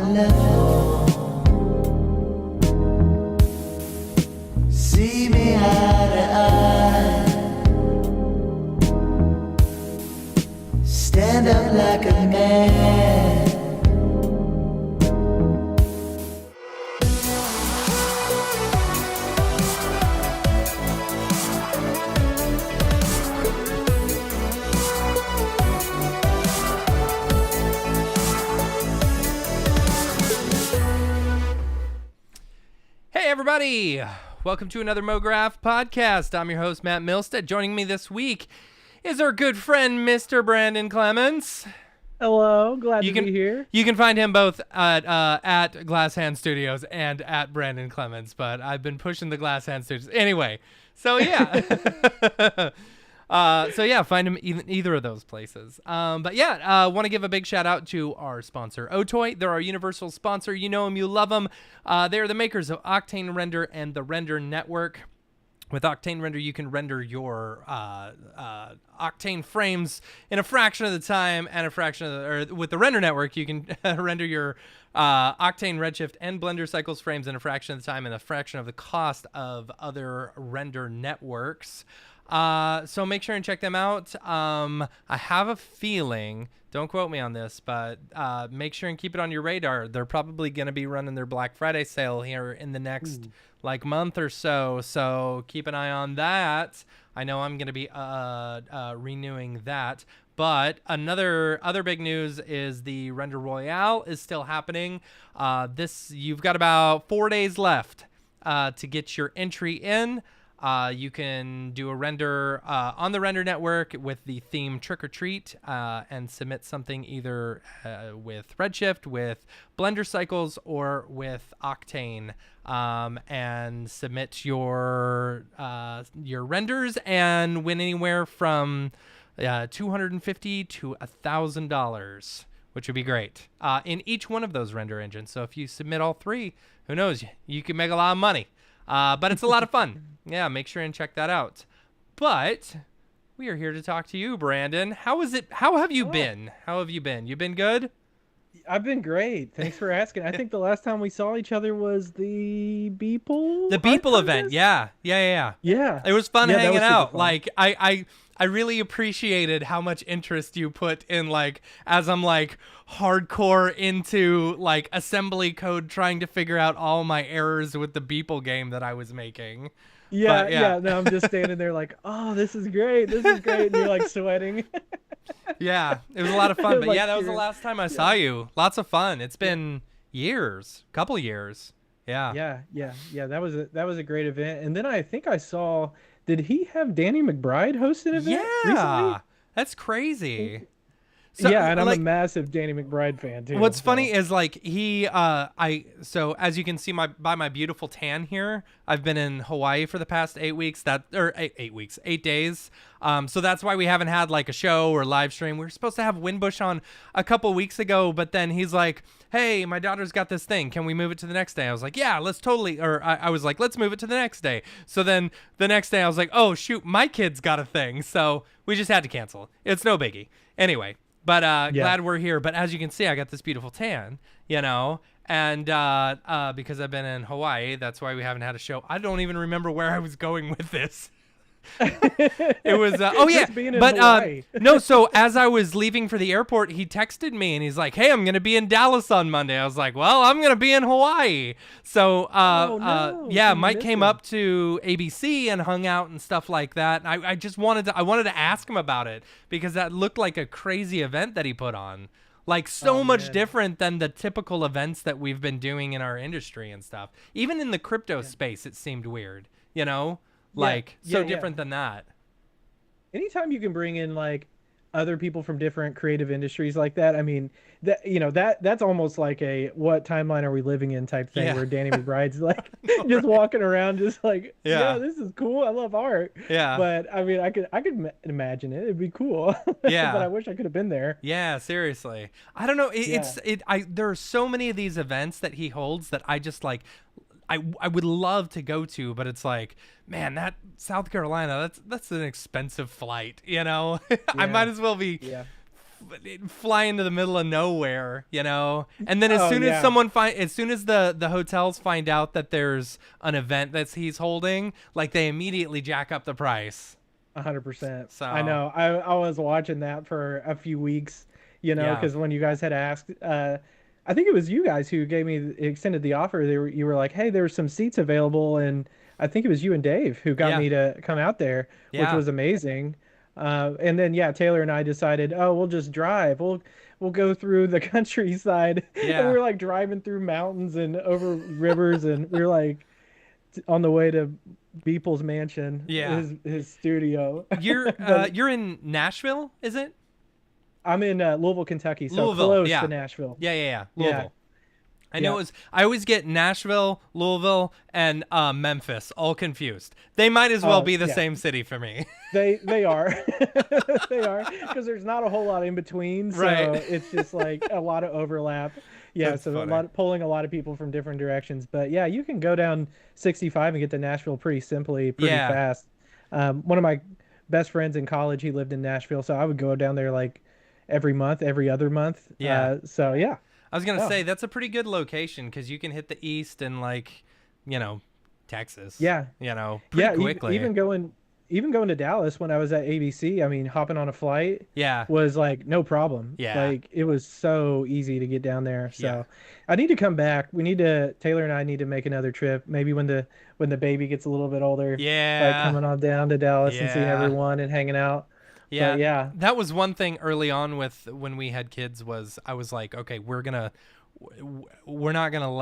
level. See me eye to eye. Stand up like a man. Hey everybody! Welcome to another MoGraph podcast. I'm your host, Matt Milstead. Joining me this week is our good friend, Mr. Brandon Clements. Hello, glad to be here. You can find him both at Glass Hand Studios and at Brandon Clements, but I've been pushing the Glass Hand Studios. Anyway, so yeah. Find him either of those places. Want to give a big shout out to our sponsor, Otoy. They're our universal sponsor. You know them, you love them. They're the makers of Octane Render and the Render Network. With Octane Render, you can render your Octane frames in a fraction of the time, and with the Render Network, you can render your Octane Redshift and Blender Cycles frames in a fraction of the time and a fraction of the cost of other render networks. So make sure and check them out. I have a feeling, don't quote me on this, but make sure and keep it on your radar. They're probably going to be running their Black Friday sale here in the next month or so. So keep an eye on that. I know I'm going to be renewing that. But other big news is the Render Royale is still happening. You've got about 4 days left to get your entry in. You can do a render on the Render Network with the theme Trick or Treat and submit something either with Redshift, with Blender Cycles, or with Octane, and submit your renders and win anywhere from $250 to $1,000, which would be great in each one of those render engines. So if you submit all three, who knows, you can make a lot of money. But it's a lot of fun. Yeah, make sure and check that out. But we are here to talk to you, Brandon. How is it? How have you been? How have you been? You been good? I've been great. Thanks for asking. I think the last time we saw each other was the Beeple. The Beeple event. Yeah. It was fun hanging out. Fun. Like I really appreciated how much interest you put in, as I'm hardcore into assembly code, trying to figure out all my errors with the Beeple game that I was making. Yeah. No, I'm just standing there oh, this is great. And you're sweating. Yeah, it was a lot of fun. But that was the last time I saw you. Lots of fun. It's been couple years. Yeah. That was a great event. And then I think I saw, did he have Danny McBride host an event recently? That's crazy. So, and I'm a massive Danny McBride fan too. What's funny is so as you can see by my beautiful tan here, I've been in Hawaii for the past 8 weeks. 8 days. So that's why we haven't had a show or live stream. We were supposed to have Winbush on a couple weeks ago, but then he's like, "Hey, my daughter's got this thing. Can we move it to the next day?" I was like, "Yeah, let's totally." Or I was like, "Let's move it to the next day." So then the next day I was like, "Oh shoot, my kid's got a thing." So we just had to cancel. It's no biggie. Anyway. But glad we're here. But as you can see, I got this beautiful tan, and because I've been in Hawaii, that's why we haven't had a show. I don't even remember where I was going with this. It was no. So as I was leaving for the airport, he texted me and he's like, "Hey, I'm gonna be in Dallas on Monday." I was like, "Well, I'm gonna be in Hawaii." So Mike came up to ABC and hung out and stuff like that. And I just wanted to ask him about it because that looked like a crazy event that he put on. Much different than the typical events that we've been doing in our industry and stuff. Even in the crypto space, it seemed weird, different than that. Anytime you can bring in other people from different creative industries like that, I mean, that's almost like a what timeline are we living in type thing, where Danny McBride's just walking around just this is cool. I love art. Yeah. But I mean, I could imagine it. It'd be cool. Yeah. But I wish I could have been there. Yeah, seriously. I don't know. There are so many of these events that he holds that I just I would love to go to, but it's man, that South Carolina, that's an expensive flight, I might as well be fly into the middle of nowhere, you know. And then as Oh, soon as yeah. as soon as the hotels find out that there's an event that he's holding, like they immediately jack up the price. 100%. I So know. I was watching that for a few weeks, yeah, because when you guys had asked, I think it was you guys who extended the offer. You were like, "Hey, there's some seats available," and I think it was you and Dave who got yeah, me to come out there, which yeah, was amazing. And then yeah, Taylor and I decided, oh, we'll just drive. We'll go through the countryside, and we yeah, were like driving through mountains and over rivers, and we were like on the way to Beeple's mansion, yeah. his studio. But You're in Nashville, is it? I'm in Louisville, Kentucky, so Louisville. close to Yeah, Nashville. yeah. Yeah, Louisville. I know yeah. it was. I always get Nashville, Louisville, and Memphis all confused. They might as well Oh, be the yeah. same city for me. They are. They are, because there's not a whole lot in between, Right. so it's just like a lot of overlap. Yeah, That's so funny. pulling a lot of people from different directions. But yeah, you can go down 65 and get to Nashville pretty simply, pretty Yeah, fast. One of my best friends in college, he lived in Nashville, so I would go down there like every month, every other month. yeah. So yeah. I was gonna Oh, say that's a pretty good location because you can hit the east and like, you know, Texas, yeah. pretty Yeah, quickly. even going to Dallas when I was at ABC, I mean, hopping on a flight Yeah, was like no problem. yeah, Like it was so easy to get down there. yeah, So I need to come back. Taylor and I need to make another trip. Maybe when the baby gets a little bit older, like yeah, coming on down to Dallas and seeing yeah. everyone and hanging out. But Yeah, yeah, that was one thing early on with when we had kids was I was like, okay, we're not gonna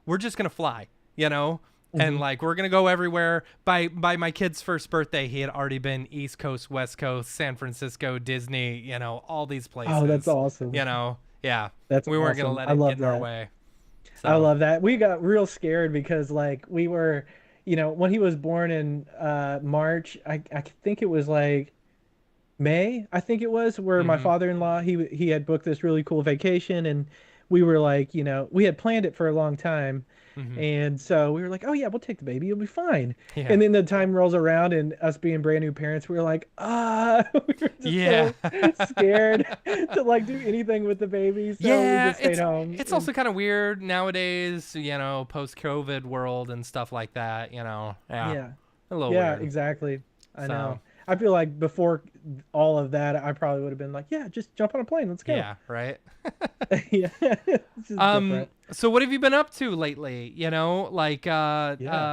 we're just gonna fly, you know, and hmm. like we're gonna go everywhere. By my kid's first birthday, he had already been East Coast, West Coast, San Francisco, Disney, all these Oh, that's places, awesome. yeah. That's We weren't gonna awesome. let I it get love in our that. way. I So, love that. We got real scared because like we were, when he was born in March, I think it was like May, I think it was, where my hmm father-in-law he had booked this really cool vacation, and we were like, we had planned it for a long time, hmm and so we were like, oh yeah, we'll take the baby, it'll be fine. yeah, And then the time rolls around, and us being brand new parents, we were like, we were just yeah. so scared to like do anything with the baby, so we Yeah, just stayed home. it's And also kind of weird nowadays, post COVID world and stuff like that, Yeah. yeah, A little yeah, weird. exactly. I So, know. I feel like before all of that, I probably would have been like, yeah, just jump on a plane, let's go. yeah, right? Yeah, it's just different. So what have you been up to lately? Like Yeah.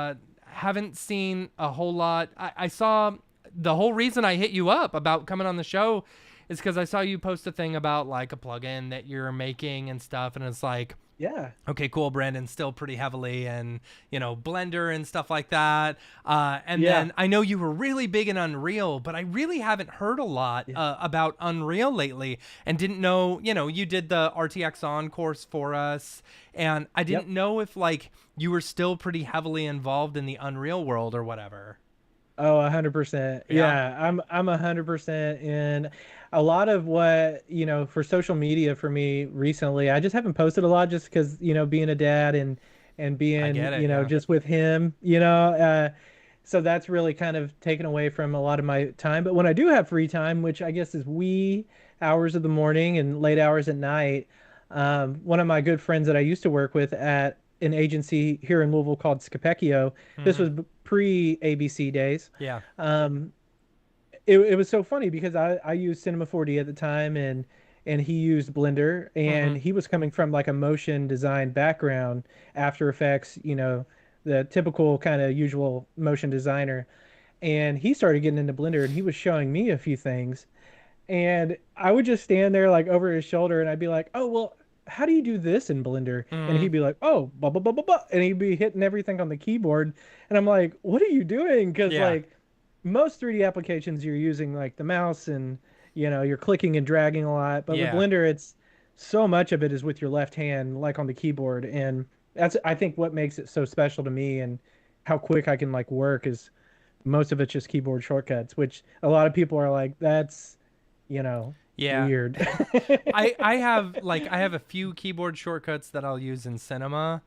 haven't seen a whole lot. I saw the whole reason I hit you up about coming on the show is because I saw you post a thing about like a plugin that you're making and stuff, and it's like, Yeah. okay, cool. Brandon's still pretty heavily in, Blender and stuff like that. And Yeah. then I know you were really big in Unreal, but I really haven't heard a lot Yeah. about Unreal lately and didn't know, you did the RTX On course for us. And I didn't Yep. know if like you were still pretty heavily involved in the Unreal world or whatever. Oh, 100%. Yeah. Yeah, I'm 100% in a lot of what, for social media for me recently. I just haven't posted a lot just because, being a dad and I being, get it. Yeah. just with him, so that's really kind of taken away from a lot of my time. But when I do have free time, which I guess is wee hours of the morning and late hours at night, one of my good friends that I used to work with at an agency here in Louisville called Scapecchio. This hmm was pre ABC days. Yeah. Um, it was so funny because I used Cinema 4D at the time, and he used Blender, hmm and he was coming from like a motion design background, After Effects, the typical kind of usual motion designer. And he started getting into Blender, and he was showing me a few things, and I would just stand there like over his shoulder, and I'd be like, "Oh, well, how do you do this in Blender?" And hmm he'd be like, "Oh, blah blah blah blah blah," and he'd be hitting everything on the keyboard, and I'm like, "What are you doing?" Because Yeah. like most 3D applications, you're using like the mouse, and you're clicking and dragging a lot, but with Yeah. Blender, it's so much of it is with your left hand, like on the keyboard, and that's I think what makes it so special to me, and how quick I can like work is most of it's just keyboard shortcuts, which a lot of people are like, that's Yeah. weird. I have a few keyboard shortcuts that I'll use in cinema,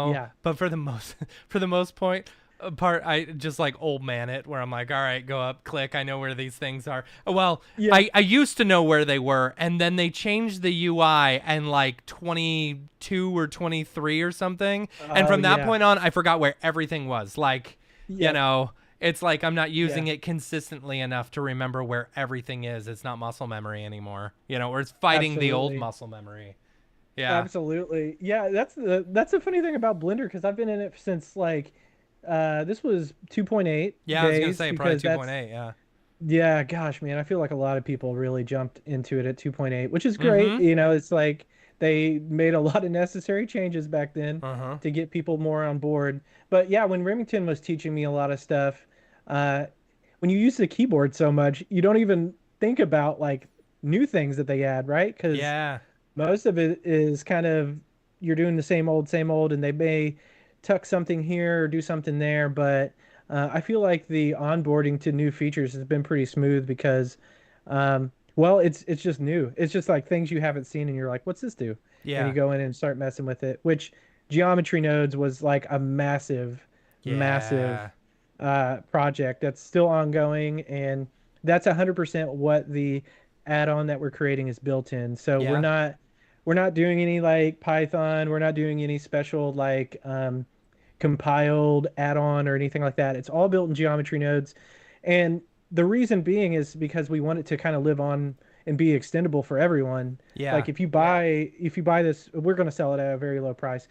Yeah. but for the most for the most point part I just like old man it where I'm like, all right, go up, click, I know where these things are. Well, Yeah. I used to know where they were, and then they changed the UI and like 22 or 23 or something, and Oh from that yeah. point on I forgot where everything was. Like, you Yep. know, it's like I'm not Yeah. using it consistently enough to remember where everything is. It's not muscle memory anymore, or it's fighting the old Absolutely. muscle memory. Yeah. Absolutely. Yeah, that's the funny thing about Blender because I've been in it since like this was 2.8 Yeah, I was gonna days say probably because that's 2.8. Yeah. yeah, gosh, man, I feel like a lot of people really jumped into it at 2.8, which is great. Mm-hmm. It's like they made a lot of necessary changes back then Uh-huh. to get people more on board. But yeah, when Remington was teaching me a lot of stuff, uh, when you use the keyboard so much, you don't even think about like new things that they add, right? Because Yeah. most of it is kind of you're doing the same old, and they may tuck something here or do something there, but I feel like the onboarding to new features has been pretty smooth because, well, it's just new. It's just like things you haven't seen, and you're like, "What's this do?" And you Yeah. go in and start messing with it. Which geometry nodes was like a massive, massive Yeah. project that's still ongoing, and that's 100% what the add-on that we're creating is built in. So we're Yeah. not we're not doing any like Python. We're not doing any special like compiled add-on or anything like that. It's all built in geometry nodes, and the reason being is because we want it to kind of live on and be extendable for everyone. Yeah. Like if you buy this, we're going to sell it at a very low price.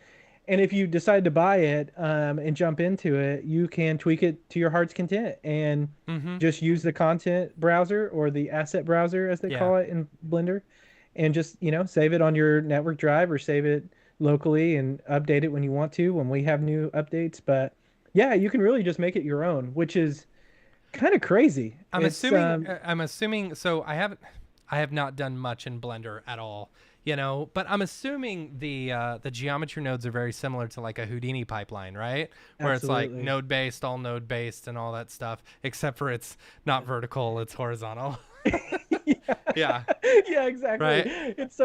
And if you decide to buy it and jump into it, you can tweak it to your heart's content and Mm-hmm. just use the content browser or the asset browser, as they Yeah. call it in Blender, and just, save it on your network drive or save it locally and update it when you want to when we have new updates. But yeah, you can really just make it your own, which is kind of crazy. I'm It's assuming. I'm assuming. So I have not done much in Blender at all. But I'm assuming the geometry nodes are very similar to like a Houdini pipeline, right? Where it's like absolutely. node based, all node based, and all that stuff. Except for it's not vertical; it's horizontal. Yeah. Yeah. Yeah, exactly. Right. It's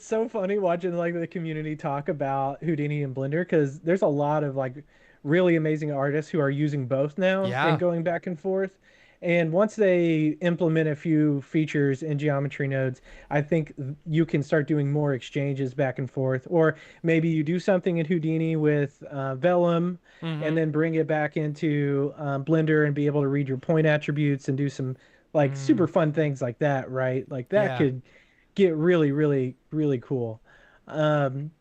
so funny watching like the community talk about Houdini and Blender because there's a lot of like really amazing artists who are using both now and Yeah. going back and forth. And once they implement a few features in geometry nodes, I think you can start doing more exchanges back and forth. Or maybe you do something in Houdini with Vellum and Mm-hmm. then bring it back into Blender and be able to read your point attributes and do some like super Mm. fun things like that, right? Like that Yeah. could get really, really, really cool.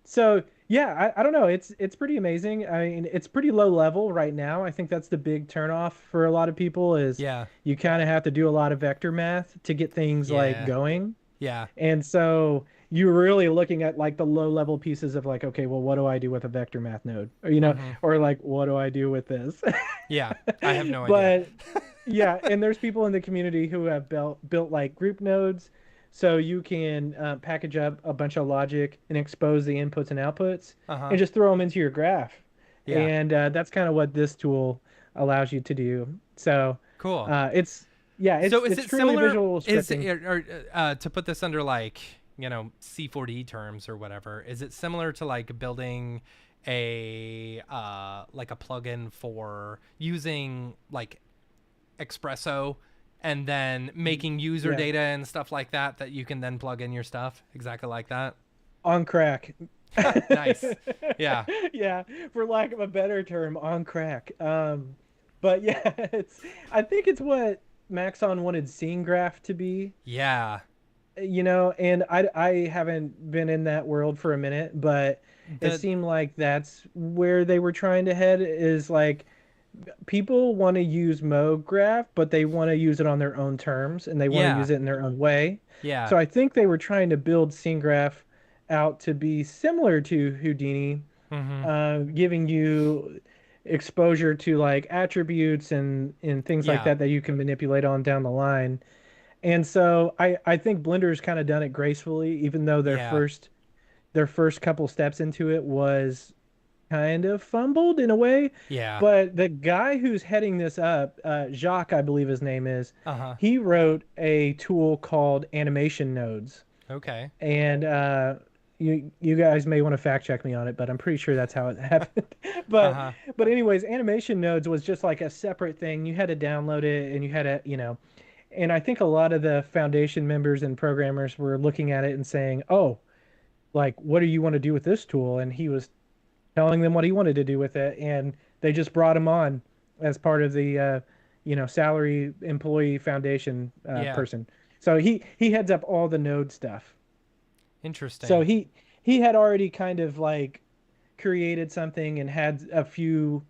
So yeah, I don't know. It's pretty amazing. I mean, it's pretty low level right now. I think that's the big turnoff for a lot of people is Yeah. you kind of have to do a lot of vector math to get things like Yeah. going. Yeah. And so you're really looking at like the low level pieces of like, okay, well, what do I do with a vector math node? Mm-hmm. Or like, what do I do with this? Yeah. I have no idea. But yeah, and there's people in the community who have built like group nodes, so you can package up a bunch of logic and expose the inputs and outputs, Uh huh. and just throw them into your graph. Yeah. And that's kind of what this tool allows you to do. So Cool. it's yeah, So is it's it truly similar? visual Is scripting. or to put this under like C4D terms or whatever? Is it similar to like building a like a plugin for using like Espresso and then making user Yeah, data and stuff like that you can then plug in your stuff exactly like that? on crack. Nice. Yeah. Yeah, for lack of a better term, on crack. But yeah, it's I think it's what Maxon wanted Scene Graph to be, Yeah. and I haven't been in that world for a minute, but it The seemed like that's where they were trying to head is like people want to use MoGraph, but they want to use it on their own terms and they want to yeah. use it in their own way. Yeah. So I think they were trying to build Scene Graph out to be similar to Houdini, Mhm. giving you exposure to like attributes and things like Yeah. that you can manipulate on down the line. And so I think Blender's kind of done it gracefully, even though their Yeah. first couple steps into it was kind of fumbled in a way. Yeah. But the guy who's heading this up, Jacques, I believe his name is, Uh-huh. he wrote a tool called Animation Nodes, Okay. and you guys may want to fact check me on it, but I'm pretty sure that's how it happened. but Uh-huh. but anyways, animation nodes was just like a separate thing. You had to download it, and you had to, and I think a lot of the foundation members and programmers were looking at it and saying, "Oh, like what do you want to do with this tool?" And he was telling them what he wanted to do with it, and they just brought him on as part of the salary employee foundation Yeah. person. So he heads up all the node stuff. So Interesting. he had already kind of like created something and had a few,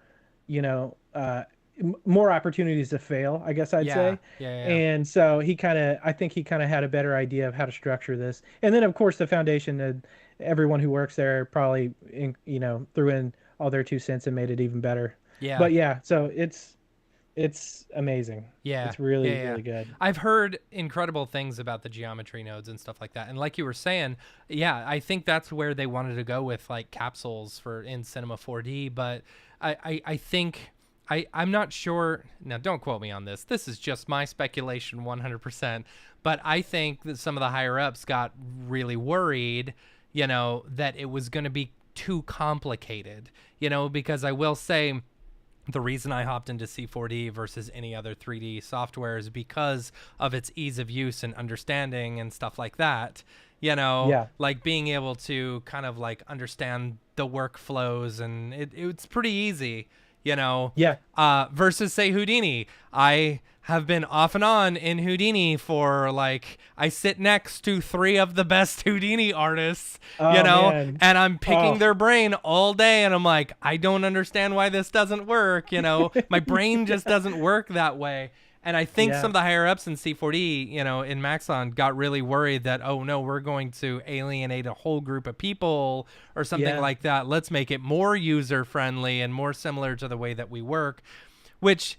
more opportunities to fail, I guess I'd Yeah. say. Yeah. Yeah. And so I think he kind of had a better idea of how to structure this. And then of course the foundation, everyone who works there probably, threw in all their 2 cents and made it even better. Yeah. But yeah, so it's amazing. Yeah. It's really, Yeah. Yeah. really good. I've heard incredible things about the geometry nodes and stuff like that. And like you were saying, yeah, I think that's where they wanted to go with like capsules for in Cinema 4D. But I think I'm not sure. Now, don't quote me on this. This is just my speculation 100%. But I think that some of the higher ups got really worried, that it was going to be too complicated, because I will say, the reason I hopped into C4D versus any other 3D software is because of its ease of use and understanding and stuff like that. Yeah. Like being able to kind of like understand the workflows, and it's pretty easy, Yeah. versus say Houdini. I have been off and on in Houdini for like, I sit next to 3 of the best Houdini artists, Oh, man. and I'm picking Oh. their brain all day, and I'm like, I don't understand why this doesn't work. My brain just doesn't work that way. And I think Yeah. some of the higher ups in C4D, in Maxon, got really worried that, oh no, we're going to alienate a whole group of people or something Yeah. like that. Let's make it more user friendly and more similar to the way that we work, which,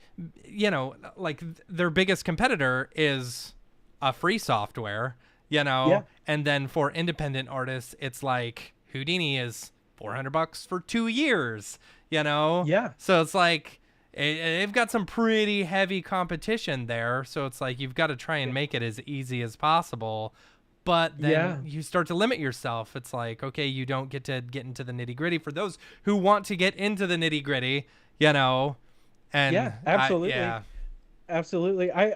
like their biggest competitor is a free software, Yeah. and then for independent artists, it's like Houdini is $400 for 2 years, Yeah. So it's like, they've got some pretty heavy competition there. So it's like you've got to try and make it as easy as possible. But then Yeah. you start to limit yourself. It's like, okay, you don't get to get into the nitty gritty for those who want to get into the nitty gritty, And Yeah, absolutely. yeah, Absolutely. I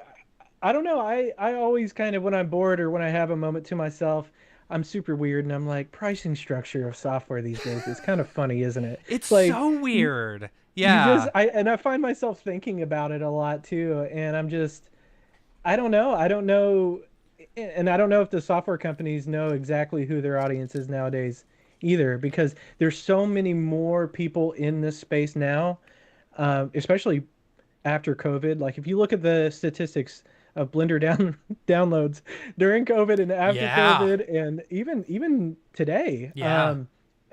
don't know. I always kind of, when I'm bored or when I have a moment to myself, I'm super weird and I'm like, pricing structure of software these days is kind of funny, isn't it? it's Like so weird. you just Yeah, I find myself thinking about it a lot too, and I'm just I don't know. I don't know, and I don't know if the software companies know exactly who their audience is nowadays either, because there's so many more people in this space now, especially after COVID. Like if you look at the statistics of Blender downloads during COVID and after yeah, COVID, and even today, yeah,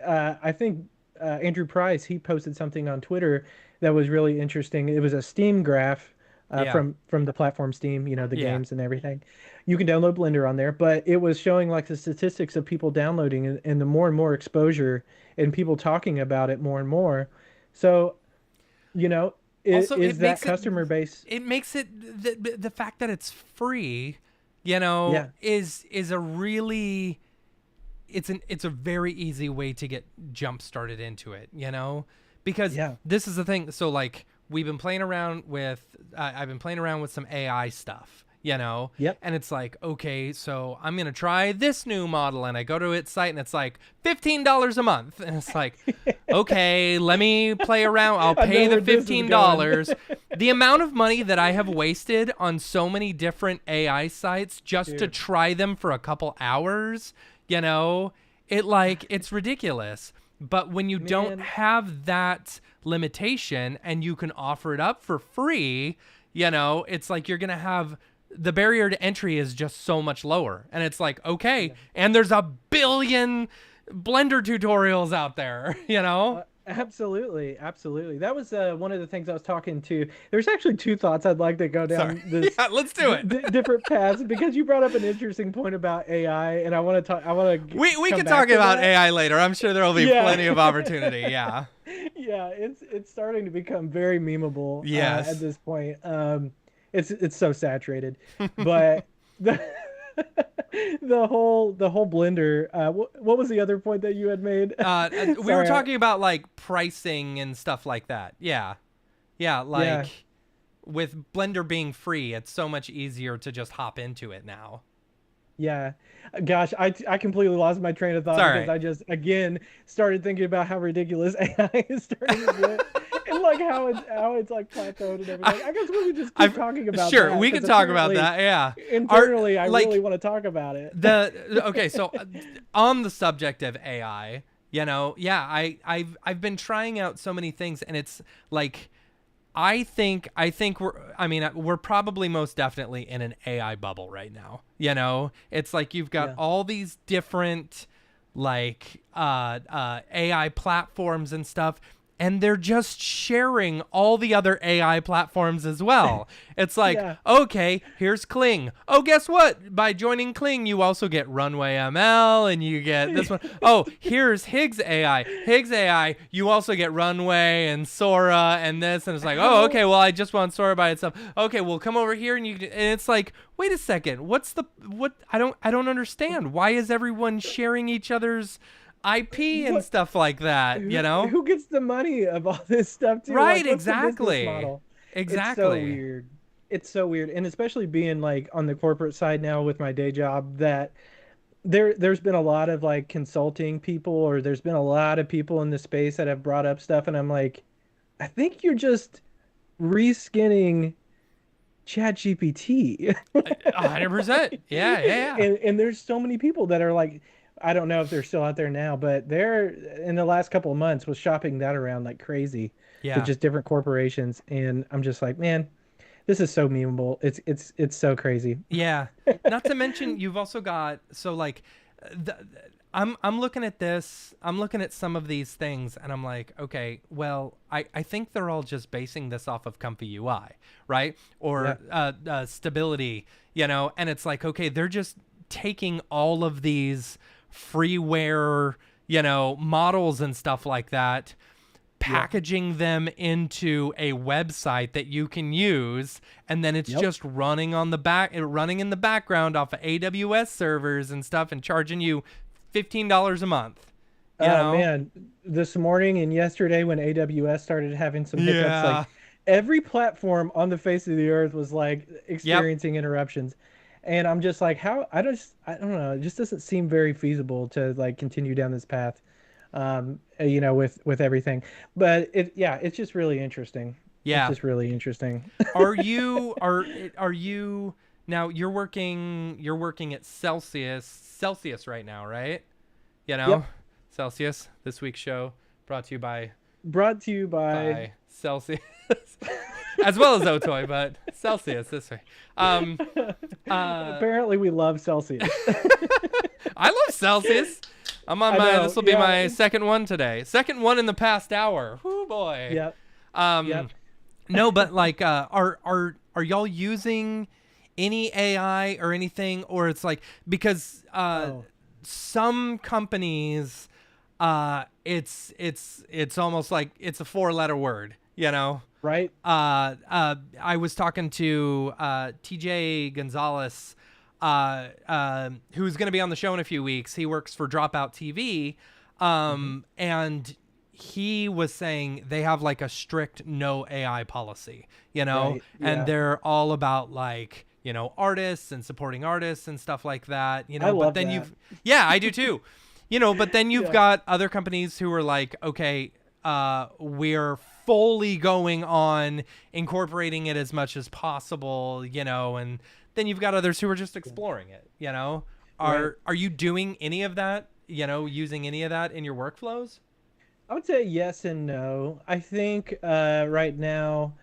I think Andrew Price, he posted something on Twitter that was really interesting. It was a Steam graph yeah, from the platform Steam, the yeah. games and everything. You can download Blender on there, but it was showing like the statistics of people downloading, and the more and more exposure and people talking about it more and more. So, you know, Also, is that customer base? it makes it the fact that it's free, Yeah, is a really, it's a very easy way to get jump started into it, because yeah, this is the thing. So like we've been playing around with, I've been playing around with some AI stuff, yep, and it's like, okay, so I'm going to try this new model, and I go to its site and it's like $15 a month. And it's like, okay, let me play around. I'll I pay know the where this is $15. The amount of money that I have wasted on so many different AI sites just to Dude. try them for a couple hours, it's ridiculous. But when you don't Man. have that limitation and you can offer it up for free, it's like you're going to have, the barrier to entry is just so much lower. And it's like, okay, and there's a billion Blender tutorials out there, Absolutely, absolutely. That was one of the things I was talking to. There's actually two thoughts I'd like to go down Sorry. this Yeah, let's do it. different paths, because you brought up an interesting point about AI, and I want to talk. I want to. We can talk about AI later. I'm sure there will be Yeah. plenty of opportunity. Yeah. Yeah, it's starting to become very memeable. Yes. At this point, it's so saturated, but The whole blender. What was the other point that you had made? We were Sorry. talking about like pricing and stuff like that. Yeah. Yeah, Yeah. like with Blender being free, it's so much easier to just hop into it now. Yeah. Gosh, I completely lost my train of It's thought all because right. I just again started thinking about how ridiculous AI is starting to get and like how it's like plateaued and I, everything. I guess we could just keep I've talking about sure that we can because talk about apparently that. Yeah. Are internally I really like want to talk about it. okay, so on the subject of AI, yeah, I've been trying out so many things and it's like I think we're probably most definitely in an AI bubble right now. It's like you've got Yeah. all these different like AI platforms and stuff, and they're just sharing all the other AI platforms as well. It's like, Yeah. okay, here's Kling. Oh, guess what? By joining Kling, you also get Runway ML and you get this one. Oh, here's Higgs AI. Higgs AI, you also get Runway and Sora and this. And it's like, oh, How okay, well, I just want Sora by itself. Okay, well, come over here and and it's like, wait a second. What? I don't understand. Why is everyone sharing each other's IP and what stuff like that, who gets the money of all this stuff too? Right, Like, what's the business exactly. model? It's so Exactly. weird. It's so weird, and especially being like on the corporate side now with my day job, that there's been a lot of like consulting people, or there's been a lot of people in the space that have brought up stuff, and I'm like, I think you're just reskinning ChatGPT. 100%. Yeah, yeah, And there's so many people that are like, I don't know if they're still out there now, but they're in the last couple of months was shopping that around like crazy to yeah. just different corporations. And I'm just like, man, this is so memeable. It's so crazy. Yeah. Not to mention you've also got so like the, I'm looking at this, I'm looking at some of these things and I'm like, okay, well, I think they're all just basing this off of Comfy UI, right? Yeah. Or stability, and it's like, okay, they're just taking all of these freeware, models and stuff like that, Yeah. packaging them into a website that you can use, and then it's Yep. just running in the background off of AWS servers and stuff and charging you $15 a month, Oh man, this morning and yesterday when AWS started having some hiccups, Yeah. like every platform on the face of the earth was like Yep. experiencing interruptions. And I'm just like, how I don't know, it just doesn't seem very feasible to like continue down this path, with everything. But it's just really interesting. It's Yeah. just really interesting. Are you now you're working at Celsius right now, right? You know? Yep. Celsius, this week's show brought to you by Brought to you by Celsius. As well as Otoy, but Celsius this way. Um uh apparently we love Celsius. I love Celsius. I'm on I my know. this will be Yeah. my second one today. Second one in the past hour. Whoo boy. Yep. Um Yep. no, but like are y'all using any AI or anything, or it's like because Oh. some companies it's almost like it's a four-letter word, Right? I was talking to TJ Gonzalez, who's going to be on the show in a few weeks. He works for Dropout TV, and he was saying they have like a strict no AI policy, Right. and Yeah. they're all about like artists and supporting artists and stuff like that, I But love then that. yeah, I do too. But then you've Yeah. got other companies who are like, okay, we're fully going on incorporating it as much as possible, and then you've got others who are just exploring it, Right. Are you doing any of that, using any of that in your workflows? I would say yes and no. I think right now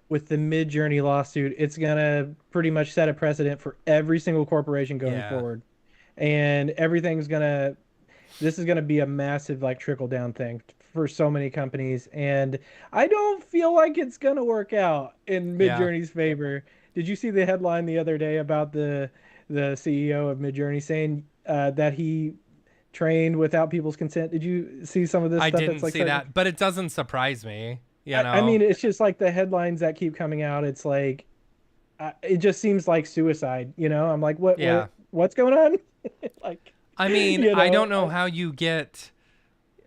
with the Mid-Journey lawsuit, it's gonna pretty much set a precedent for every single corporation going Yeah. forward. And this is gonna be a massive like trickle down thing for so many companies. And I don't feel like it's gonna work out in Yeah. Mid-Journey's favor. Did you see the headline the other day about the CEO of Mid-Journey saying that he trained without people's consent? Did you see some of this I stuff that's didn't like see starting? that, but it doesn't surprise me, I mean, it's just like the headlines that keep coming out. It's like it just seems like suicide. I'm like, what, Yeah. what's going on? Like, I mean, you I know, don't know how you get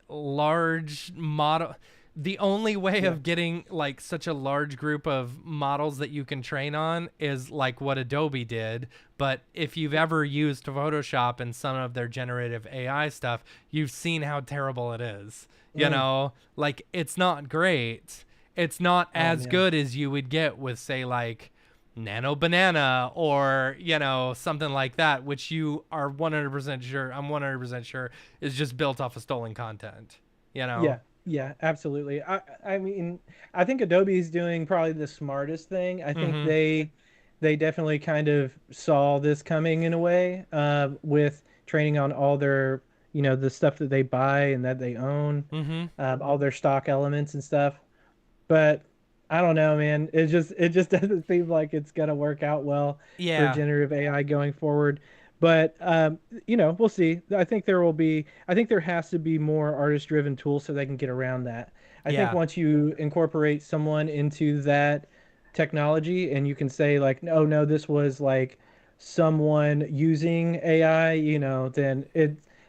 large model. The only way yeah. of getting like such a large group of models that you can train on is like what Adobe did. But if you've ever used Photoshop and some of their generative AI stuff, you've seen how terrible it is. You Mm. know, like it's not great. It's not Oh as man. good as you would get with, say, like Nano Banana or, something like that, which you are 100% sure, I'm 100% sure, is just built off of stolen content, you know? Yeah, yeah, absolutely. I mean, I think Adobe's doing probably the smartest thing. I think Mm-hmm. they definitely kind of saw this coming in a way, with training on all their, the stuff that they buy and that they own, Mm-hmm. all their stock elements and stuff. But I don't know, man. It just doesn't seem like it's gonna work out well for Yeah. generative AI going forward. But we'll see. I think there has to be more artist-driven tools so they can get around that. I think Yeah. once you incorporate someone into that technology and you can say like, no, no, this was like someone using AI,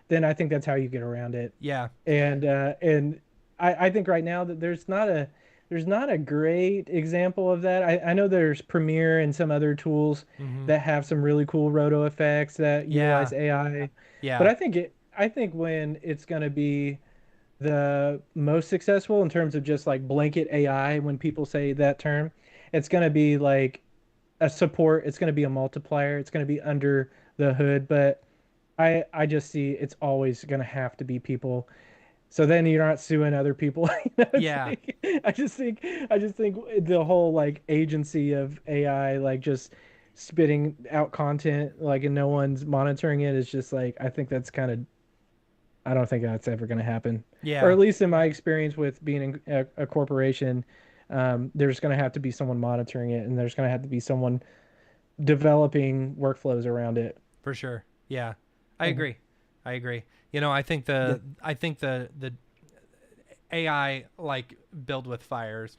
then I think that's how you get around it. Yeah. And I think right now that there's not a great example of that. I know there's Premiere and some other tools Mm-hmm. that have some really cool roto effects that Yeah. utilize AI. But Yeah. I think when it's going to be the most successful in terms of just like blanket AI, when people say that term, it's going to be like a support, it's going to be a multiplier, it's going to be under the hood, but I just see it's always going to have to be people, so then you're not suing other people. It's Yeah. like I just think the whole like agency of AI, like just spitting out content, like and no one's monitoring it, is just like I think that's kind of I don't think that's ever going to happen. Or Yeah. at least in my experience with being in a corporation, there's going to have to be someone monitoring it, and there's going to have to be someone developing workflows around it. For sure. Yeah. I Mhm. agree. I agree. Yeah. I think the AI, like Build with Fires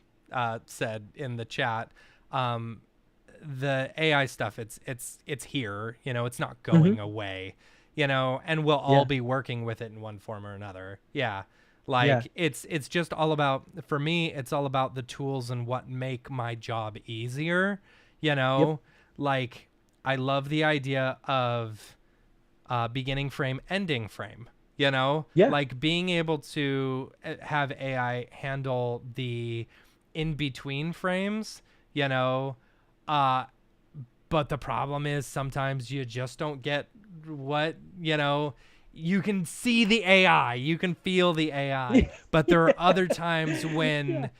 said in the chat, um the AI stuff, it's here, it's not going Hmm. away, and we'll all Yeah. be working with it in one form or another. Yeah. Yeah. Like it's just all about, for me, it's all about the tools and what make my job easier, you Yep. know? Like I love the idea of beginning frame, ending frame. Yeah. Like being able to have AI handle the in between frames. You know, uh, but the problem is sometimes you just don't get what You can see the AI, you can feel the AI, but there are other times Yeah. when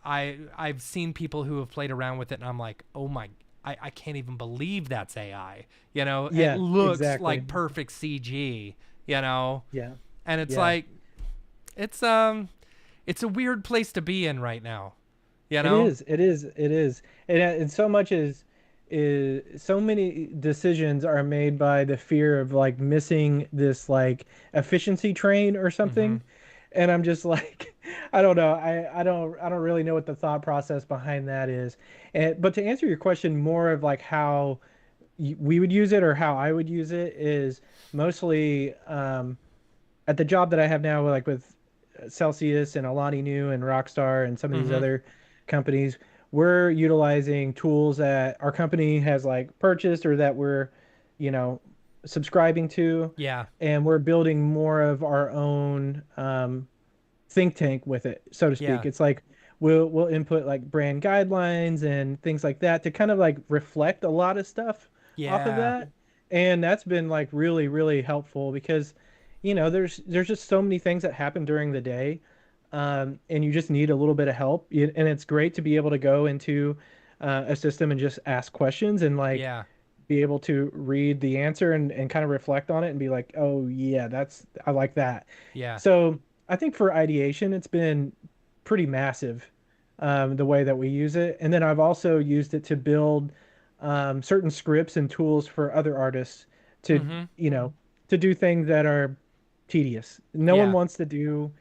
I've seen people who have played around with it, and I'm like, oh my, I can't even believe that's AI. It Yeah, looks exactly. like perfect CG. You know, Yeah. and it's Yeah. like it's a weird place to be in right now. You It know. is. It is. It is. And so much is so many decisions are made by the fear of like missing this like efficiency train or Mm-hmm. something. And I'm just like, I don't know. I don't really know what the thought process behind that is. But to answer your question more of like how we would use it or how I would use it is mostly at the job that I have now, like with Celsius and Alani Nu and Rockstar and some of these Mm-hmm. other companies, we're utilizing tools that our company has like purchased or that we're, you know, subscribing to, Yeah. and we're building more of our own think tank with it, so to speak. Yeah. It's like we'll input like brand guidelines and things like that to kind of like reflect a lot of stuff off of Yeah. that. And that's been like really, really helpful because, there's just so many things that happen during the day. And you just need a little bit of help. And it's great to be able to go into a system and just ask questions and like Yeah. be able to read the answer and kind of reflect on it and be like, oh yeah, I like that. Yeah. So I think for ideation, it's been pretty massive, the way that we use it. And then I've also used it to build certain scripts and tools for other artists to, Mm-hmm. you know, to do things that are tedious. No one Yeah. wants to do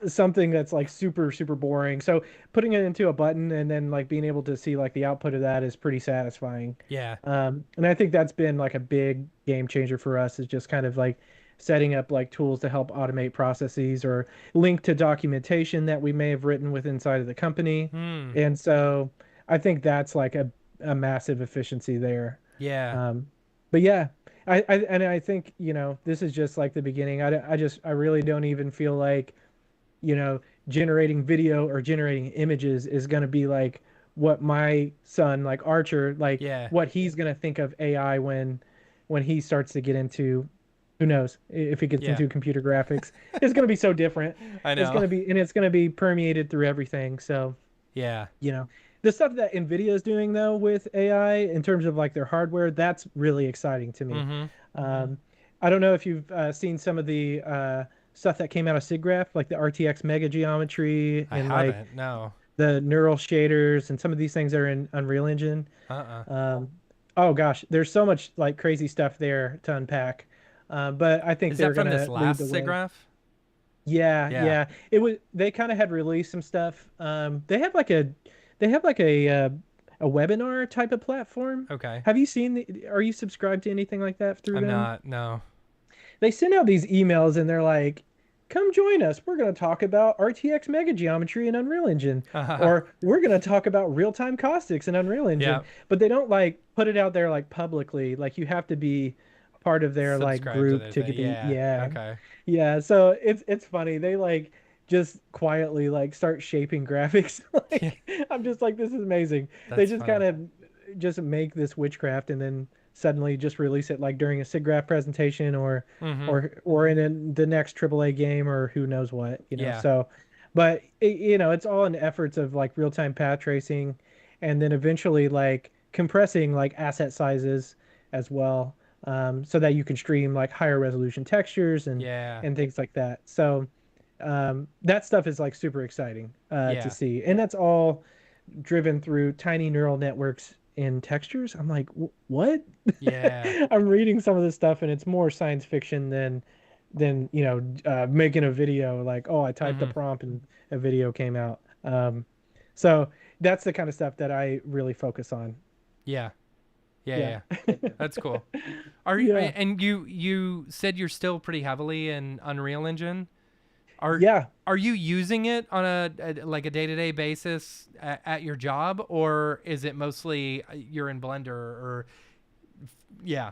something that's like super super boring. So putting it into a button and then like being able to see like the output of that is pretty satisfying. Yeah. And I think that's been like a big game changer for us, is just kind of like setting up like tools to help automate processes or link to documentation that we may have written with inside of the company. Hmm. And so I think that's like a massive efficiency there. Yeah. Um, but yeah, I think, this is just like the beginning. I really don't even feel like, you know, generating video or generating images is going to be like what my son, like Archer, like Yeah. what he's going to think of AI when he starts to get into, who knows, if he gets Yeah. into computer graphics. It's going to be so different. I It's going know. to be, and it's going to be permeated through everything. So, Yeah. you know, the stuff that Nvidia is doing though with AI in terms of like their hardware, that's really exciting to me. Mm-hmm. Um, I don't know if you've seen some of the stuff that came out of SIGGRAPH, like the RTX mega geometry I and like haven't. No. the neural shaders and some of these things that are in Unreal Engine. Uh-uh. Um, oh gosh, there's so much like crazy stuff there to unpack. But I think Is that they're from this gonna lead the last way. SIGGRAPH? Yeah, Yeah. yeah. It was, they kind of had released some stuff. They have like a webinar type of platform. Okay. Have you seen are you subscribed to anything like that through I'm them? not. No. They send out these emails and they're like, "Come join us. We're going to talk about RTX mega geometry in Unreal Engine, or we're going to talk about real-time caustics in Unreal Engine." Yeah. But they don't like put it out there like publicly. Like you have to be part of their like Subscribe to group their to thing. get the, Yeah. yeah. Okay. Yeah, so it's funny. They like just quietly like start shaping graphics. Yeah. Like I'm just like, this is amazing. They That's just kind funny. of just make this witchcraft and then suddenly just release it like during a SIGGRAPH presentation Mm-hmm. or the next AAA game or who knows what. Yeah. So, but it's all in efforts of like real-time path tracing and then eventually like compressing like asset sizes as well, so that you can stream like higher resolution textures Yeah. and things like that. So that stuff is like super exciting to Yeah. see, and that's all driven through tiny neural networks in textures. I'm like, what? Yeah. I'm reading some of this stuff, and it's more science fiction than making a video. Like, oh, I typed a Mm-hmm. prompt and a video came out. So that's the kind of stuff that I really focus on. Yeah. Yeah. Yeah. Yeah. That's cool. Are you, Yeah. and you said you're still pretty heavily in Unreal Engine? Are Yeah. are you using it on like a day-to-day basis at your job, or is it mostly you're in Blender or yeah.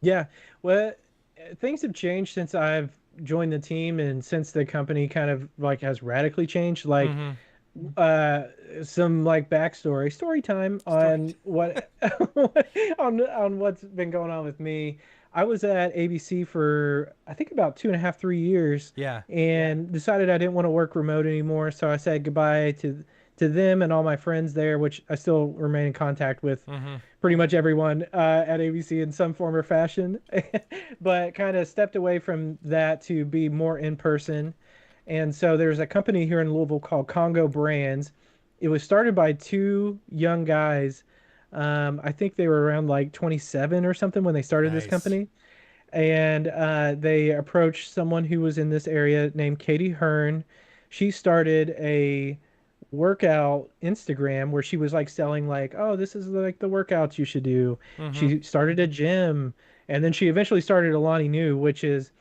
Yeah. Well, things have changed since I've joined the team and since the company kind of like has radically changed. Like, Mm-hmm. uh some like backstory story time Story. on what on what's been going on with me. I was at ABC for I think about 2.5 3 years Yeah. and decided I didn't want to work remote anymore, so I said goodbye to them and all my friends there, which I still remain in contact with Mm-hmm. pretty much everyone at ABC in some form or fashion. But kind of stepped away from that to be more in person. And so there's a company here in Louisville called Congo Brands. It was started by two young guys. I think they were around like 27 or something when they started this Nice. company. And they approached someone who was in this area named Katie Hearn. She started a workout Instagram where she was like selling like, oh, this is like the workouts you should do. Mm-hmm. She started a gym, and then she eventually started Alani Nu, which is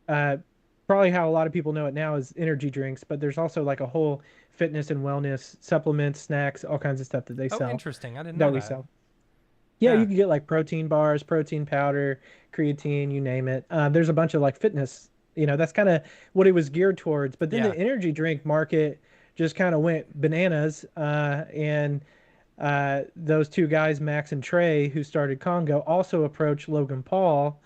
uh, probably how a lot of people know it now is energy drinks, but there's also like a whole fitness and wellness supplements, snacks, all kinds of stuff that they Oh, sell interesting. I didn't know that we that. sell. Yeah, Yeah. you can get like protein bars, protein powder, creatine, you name it. There's a bunch of like fitness, that's kind of what it was geared towards. But then the Yeah. energy drink market just kind of went bananas. And those two guys, Max and Trey, who started Congo, also approached Logan Paul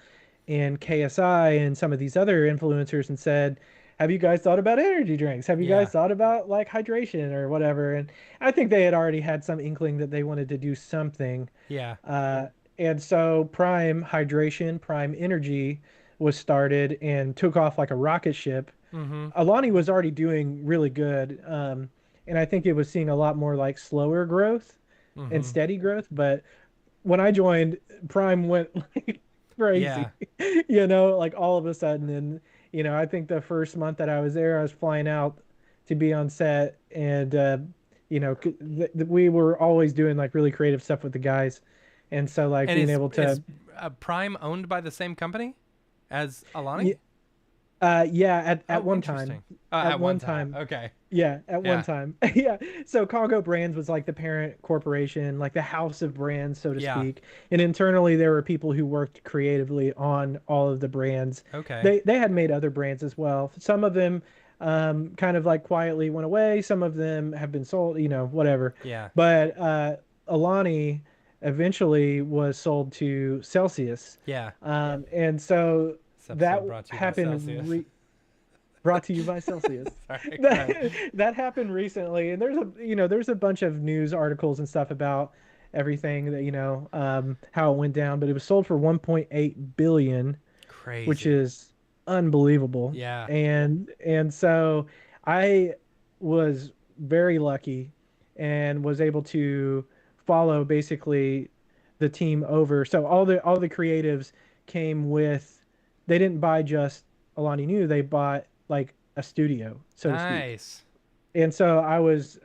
and KSI and some of these other influencers and said, have you guys thought about energy drinks? Have you Yeah. guys thought about like hydration or whatever? And I think they had already had some inkling that they wanted to do something. Yeah. Uh, and so Prime Hydration, Prime Energy was started and took off like a rocket ship. Mm-hmm. Alani was already doing really good. And I think it was seeing a lot more like slower growth and Mm-hmm. steady growth. But when I joined, Prime went like Yeah. crazy, like all of a sudden. And I think the first month that I was there, I was flying out to be on set, and we were always doing like really creative stuff with the guys, and so like And being able is to, Prime owned by the same company as Alani? y- yeah, at Oh, one time, interesting. At at one one time. time, Okay. yeah, at one Yeah. time, yeah. So Congo Brands was like the parent corporation, like the house of brands, so to Yeah. speak. And internally, there were people who worked creatively on all of the brands. Okay. They had made other brands as well. Some of them kind of like quietly went away. Some of them have been sold, whatever. Yeah. But Alani eventually was sold to Celsius, Yeah. and so This that episode brought to you by happened. Celsius. Brought to you by Celsius. Sorry. Go ahead. That happened recently, and there's a bunch of news articles and stuff about everything that how it went down, but it was sold for 1.8 billion, which Crazy. is unbelievable. Yeah. And so I was very lucky and was able to follow basically the team over. So all the creatives came with, they didn't buy just Alani Nu, they bought like a studio, so to speak. Nice. And so I was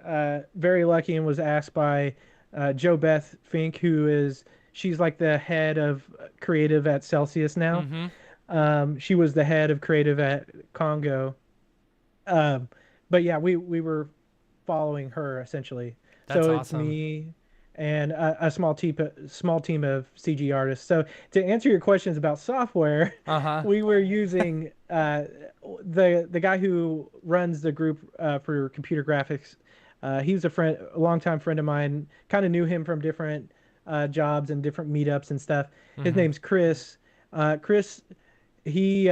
very lucky and was asked by Joe Beth Fink, she's like the head of creative at Celsius now. Mm-hmm. She was the head of creative at Congo. Um, but yeah, we were following her essentially. That's So it's awesome. me and a small team of CG artists. So to answer your questions about software, Uh-huh. we were using the guy who runs the group for computer graphics. He was a longtime friend of mine. Kind of knew him from different jobs and different meetups and stuff. His Mm-hmm. name's Chris. Chris, he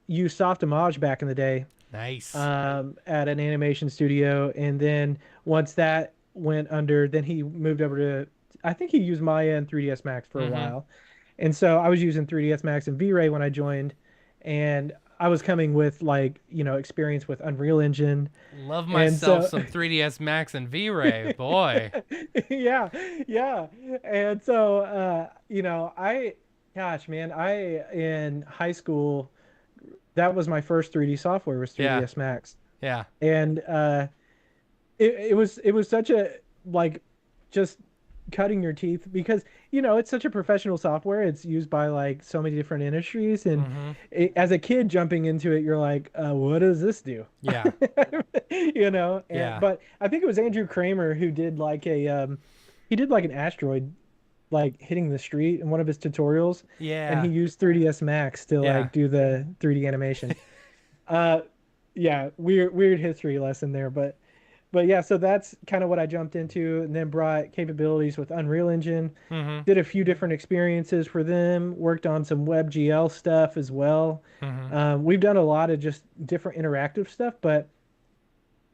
used Softimage back in the day Nice. at an animation studio, and then once that went under, then he moved over to, I think he used Maya and 3ds Max for a Mm-hmm. while, and so I was using 3ds Max and V-Ray when I joined, and I was coming with like experience with Unreal Engine, Love and myself so some 3ds Max and V-Ray. Boy. yeah, yeah, and so gosh man, I in high school, that was my first 3D software, was Yeah. 3ds Max. Yeah. And it was such a, like, just cutting your teeth, because it's such a professional software. It's used by like so many different industries, and Mm-hmm. as a kid jumping into it, you're like, what does this do? Yeah. And Yeah. but I think it was Andrew Kramer who did like he did like an asteroid like hitting the street in one of his tutorials, and he Yeah. used 3ds Max to Yeah. like do the 3D animation. uh yeah, weird history lesson there, but yeah, so that's kind of what I jumped into, and then brought capabilities with Unreal Engine. Mm-hmm. Did a few different experiences for them. Worked on some WebGL stuff as well. Mm-hmm. We've done a lot of just different interactive stuff, but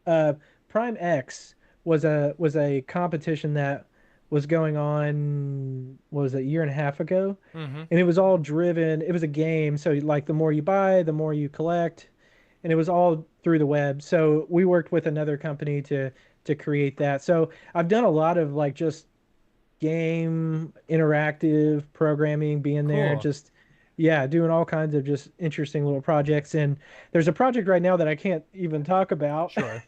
uh, Prime X was a competition that was going on. What was it, a year and a half ago? Mm-hmm. And it was all driven. It was a game, so like the more you buy, the more you collect, and it was all through the web. So we worked with another company to create that. So I've done a lot of like just game interactive programming, being there, Cool. just yeah, doing all kinds of just interesting little projects. And there's a project right now that I can't even talk about, Sure.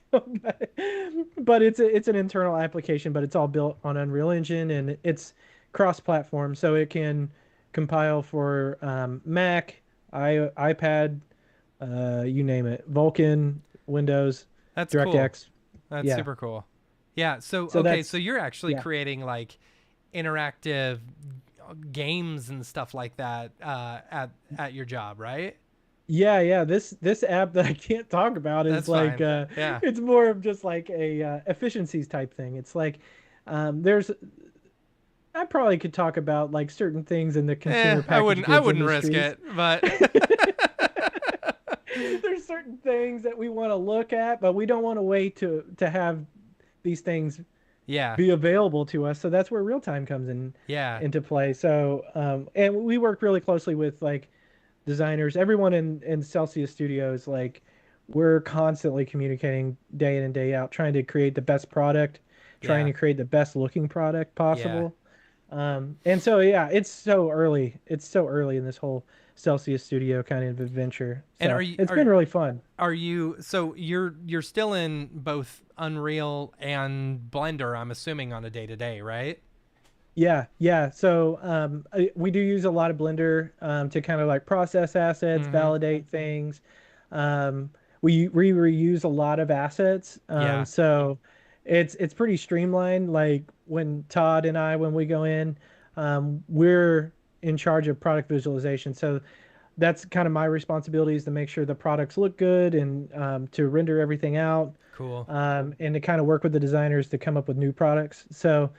but it's an internal application, but it's all built on Unreal Engine, and it's cross-platform, so it can compile for Mac, iPad, you name it, Vulkan, Windows, That's cool. DirectX. That's Yeah. super cool. Yeah. So So okay. So that's you're actually yeah. creating like interactive games and stuff like that at your job, right? Yeah. This app that I can't talk about is That's like fine. Yeah. it's more of just like a efficiencies type thing. It's like there's I probably could talk about like certain things in the consumer I packaged wouldn't. I goods wouldn't risk industries. it, but There's certain things that we want to look at, but we don't want to wait to have these things yeah. be available to us. So that's where real time comes Yeah. into play. So and we work really closely with like designers, everyone in Celsius Studios. Like we're constantly communicating day in and day out, trying to create the best product, trying Yeah. to create the best looking product Yeah. possible. And so yeah, it's so early. It's so early in this whole Celsius Studio kind of adventure. And So it's been really fun. so you're still in both Unreal and Blender, I'm assuming, on a day to day, right? Yeah, yeah. So we do use a lot of Blender to kind of like process assets, Mm-hmm. validate things. We reuse a lot of assets. Yeah. So it's pretty streamlined. Like when Todd and I, when we go in, we're in charge of product visualization. So that's kind of my responsibility is to make sure the products look good and to render everything out Cool. and to kind of work with the designers to come up with new products. So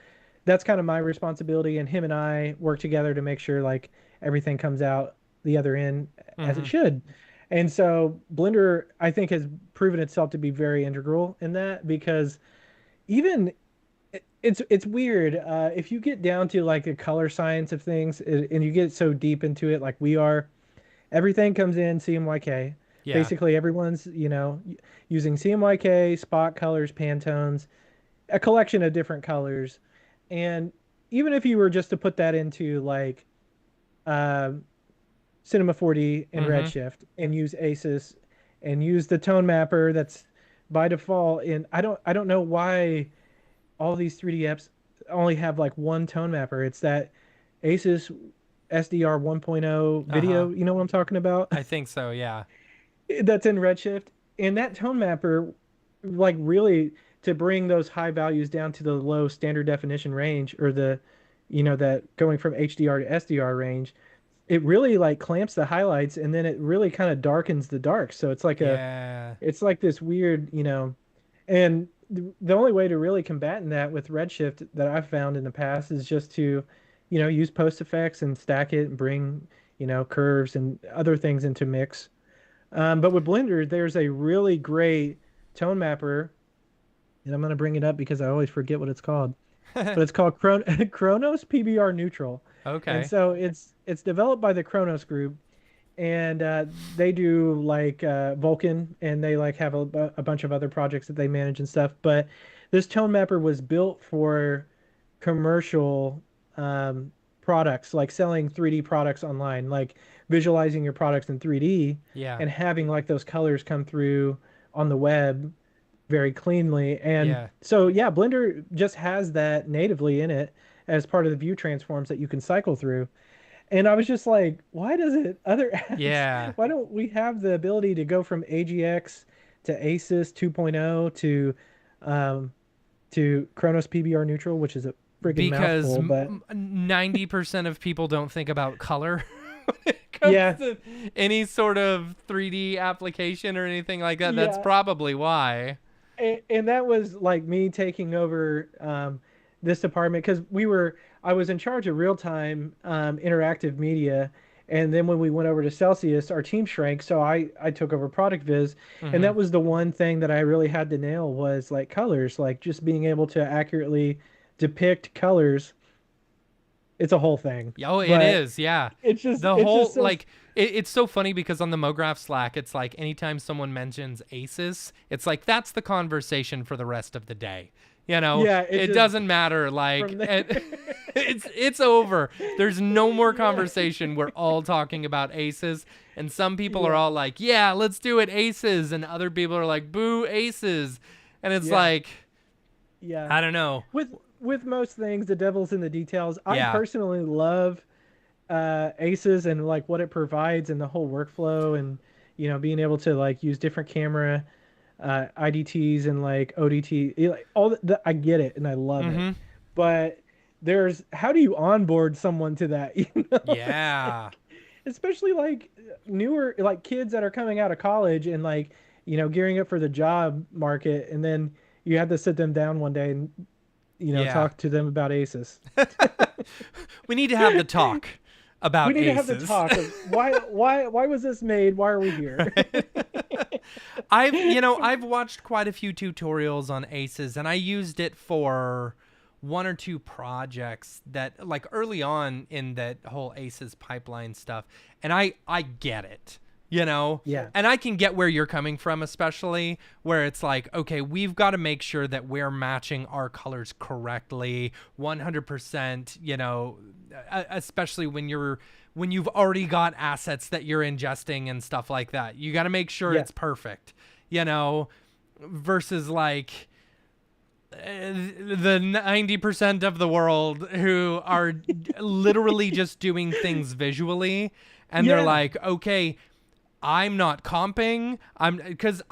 that's kind of my responsibility, and him and I work together to make sure like everything comes out the other end as it Mm-hmm. should. And so Blender, I think, has proven itself to be very integral in that because even it's weird if you get down to like the color science of things and you get so deep into it like we are. Everything comes in CMYK. Yeah. Basically, everyone's using CMYK, spot colors, Pantones, a collection of different colors, and even if you were just to put that into like uh, Cinema 4D and Mm-hmm. Redshift and use ACES and use the tone mapper that's by default in I don't know why all these 3D apps only have like one tone mapper. It's that ACES SDR 1.0 Uh-huh. video. You know what I'm talking about? I think so, yeah. That's in Redshift. And that tone mapper, like really to bring those high values down to the low standard definition range or that going from HDR to SDR range, it really like clamps the highlights and then it really kind of darkens the dark. So Yeah. it's like this weird, and the only way to really combat that with Redshift that I've found in the past is just to, use post effects and stack it and bring, curves and other things into mix. But with Blender, there's a really great tone mapper, and I'm gonna bring it up because I always forget what it's called. But it's called Chronos PBR Neutral, and Okay. so it's developed by the Chronos Group, and they do like Vulkan, and they like have a bunch of other projects that they manage and stuff. But this tone mapper was built for commercial um, products, like selling 3D products online, like visualizing your products in 3D Yeah. and having like those colors come through on the web very cleanly. And Yeah. so, yeah, Blender just has that natively in it as part of the view transforms that you can cycle through. And I was just like, why does it other apps, Yeah. why don't we have the ability to go from AGX to ASYS 2.0 um, to Chronos PBR neutral, which is a friggin' Because mouthful, but 90% of people don't think about color when it comes yeah, to any sort of 3D application or anything like that. That's yeah. probably why. And that was like me taking over this department because I was in charge of real time interactive media. And then when we went over to Celsius, our team shrank. So I took over product viz. And Hmm. that was the one thing that I really had to nail was like colors, like just being able to accurately depict colors. It's a whole thing, Oh, it but is. Yeah. The it's whole, just so like, it's so funny because on the MoGraph Slack, it's like anytime someone mentions ACES, it's like that's the conversation for the rest of the day. yeah, it It just doesn't matter. Like, from there. it's over. There's no more conversation. We're all talking about ACES, and some people are Yeah, all like, "Yeah, let's do it, ACES," and other people are like, "Boo, ACES," and it's yeah, like, yeah. I don't know. With most things, the devil's in the details. I Yeah. personally love Aces and like what it provides and the whole workflow and being able to like use different camera IDTs and like ODT like I get it and I love it. Mm-hmm. But there's how do you onboard someone to that? It's Yeah. like especially like newer like kids that are coming out of college and like gearing up for the job market and then you have to sit them down one day and Yeah. talk to them about aces. We need to have the talk We about need to have the ACES. talk of why was this made? Why are we here? I've watched quite a few tutorials on ACES, and I used it for one or two projects that like early on in that whole ACES pipeline stuff, and I get it. Yeah. And I can get where you're coming from, especially where it's like, okay, we've got to make sure that we're matching our colors correctly 100%, especially when when you've already got assets that you're ingesting and stuff like that. You got to make sure it's perfect, versus like the 90% of the world who are literally just doing things visually, and they're like, okay, I'm not comping. Because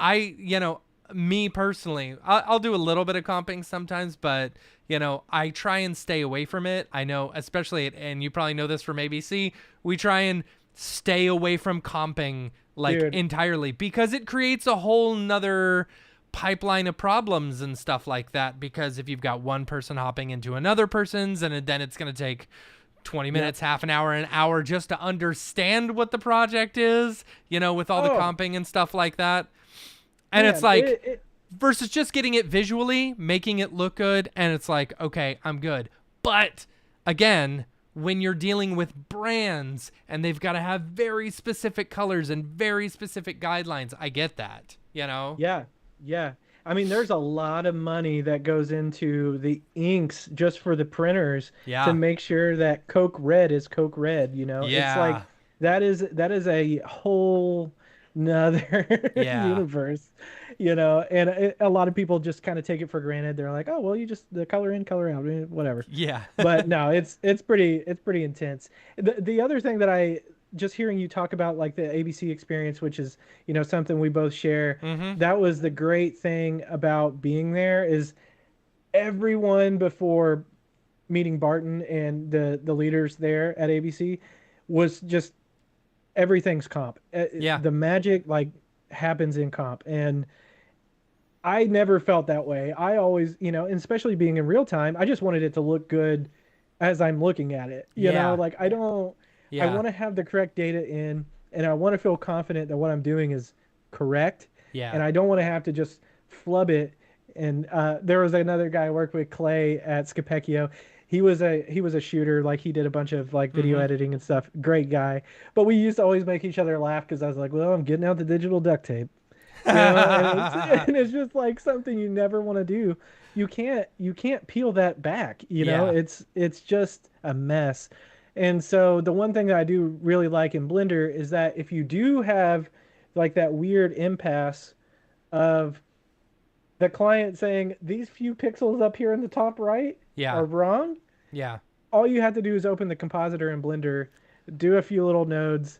me personally, I'll do a little bit of comping sometimes, but I try and stay away from it. I know, especially and you probably know this from ABC, we try and stay away from comping entirely, because it creates a whole nother pipeline of problems and stuff like that. Because if you've got one person hopping into another person's, and then it's going to take 20 minutes, half an hour just to understand what the project is, with all the comping and stuff like that. And it's like, versus just getting it visually, making it look good, and it's like, okay, I'm good. But again, when you're dealing with brands and they've got to have very specific colors and very specific guidelines, I get that, Yeah. I mean, there's a lot of money that goes into the inks just for the printers to make sure that Coke Red is Coke Red, It's like that is a whole nother universe, and a lot of people just kind of take it for granted. They're like, oh, well, you just the color in, color out, whatever. Yeah. But no, it's pretty intense. The other thing that I just hearing you talk about, like the ABC experience, which is, something we both share. That was the great thing about being there, is everyone before meeting Barton and the leaders there at ABC was just everything's comp. The magic happens in comp. And I never felt that way. I always, and especially being in real time, I just wanted it to look good as I'm looking at it. I don't, I want to have the correct data in, and I want to feel confident that what I'm doing is correct. And I don't want to have to just flub it. And there was another guy I worked with, Clay at Scapecchio. He was a shooter. Like, he did a bunch of video editing and stuff. Great guy. But we used to always make each other laugh, because I was like, well, I'm getting out the digital duct tape. And it's just like something you never want to do. You can't peel that back. It's just a mess. And so the one thing that I do really like in Blender is that if you do have that weird impasse of the client saying these few pixels up here in the top right are wrong, all you have to do is open the compositor in Blender, do a few little nodes,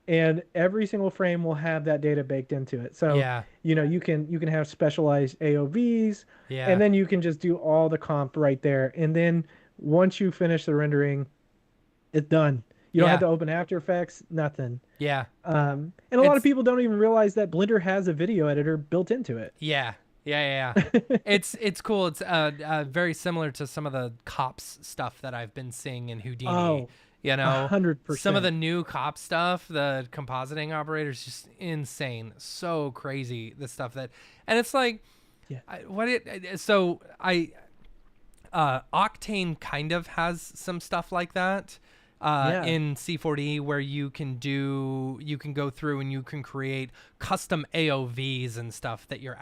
and every single frame will have that data baked into it. So you can have specialized AOVs, and then you can just do all the comp right there. And then once you finish the rendering, it's done. You don't have to open After Effects, nothing. And a lot of people don't even realize that Blender has a video editor built into it. It's cool. It's very similar to some of the cops stuff that I've been seeing in Houdini. 100%. Some of the new cop stuff, the compositing operators, just insane. So crazy, the stuff that, and it's like, Octane kind of has some stuff like that. In C4D, where you can go through and you can create custom AOVs and stuff that you're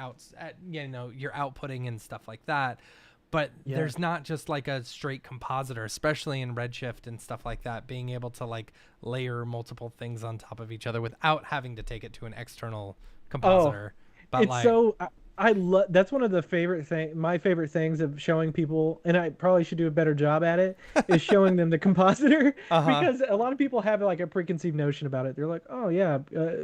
you're outputting and stuff like that. But there's not just like a straight compositor, especially in Redshift and stuff like that, being able to layer multiple things on top of each other without having to take it to an external compositor. I love, that's one of the my favorite things of showing people, and I probably should do a better job at it, is showing them the compositor, because a lot of people have a preconceived notion about it. They're like, oh yeah,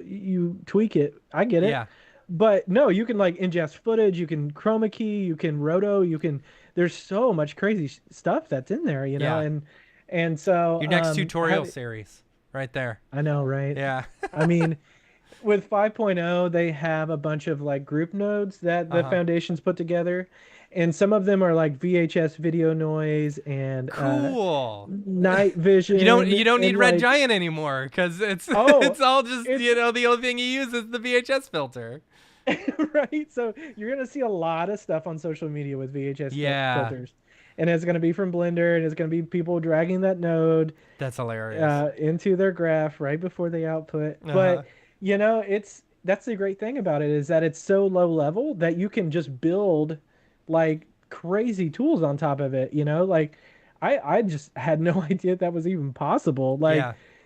you tweak it, I get it. But no, you can ingest footage, you can chroma key, you can roto, there's so much crazy stuff that's in there, and so your next tutorial series right there. I know, right? Yeah. I mean, with 5.0, they have a bunch of group nodes that the foundations put together, and some of them are VHS video noise and cool night vision. You don't need Red Giant anymore, because it's all just the only thing you use is the VHS filter. Right, so you're gonna see a lot of stuff on social media with VHS filters, and it's gonna be from Blender, and it's gonna be people dragging that node. That's hilarious. Into their graph right before they output. But that's the great thing about it, is that it's so low level that you can just build crazy tools on top of it. I just had no idea that was even possible.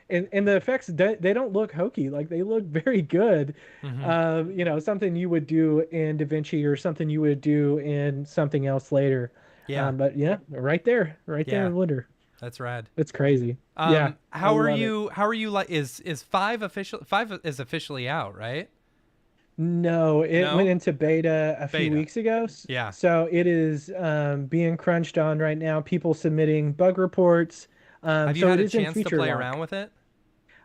and the effects they don't look hokey. Like they look very good. Mm-hmm. Something you would do in DaVinci or something you would do in something else later. Yeah. But yeah, right there Yeah. in Blender. That's rad. It's crazy. Yeah, I How are love it. you? How are you? Like, is five official? Five is officially out, right? No, it went No, into beta a few beta. weeks ago. Yeah. So it is being crunched on right now. People submitting bug reports. Have you So had it a is in chance to feature play lock. around with it?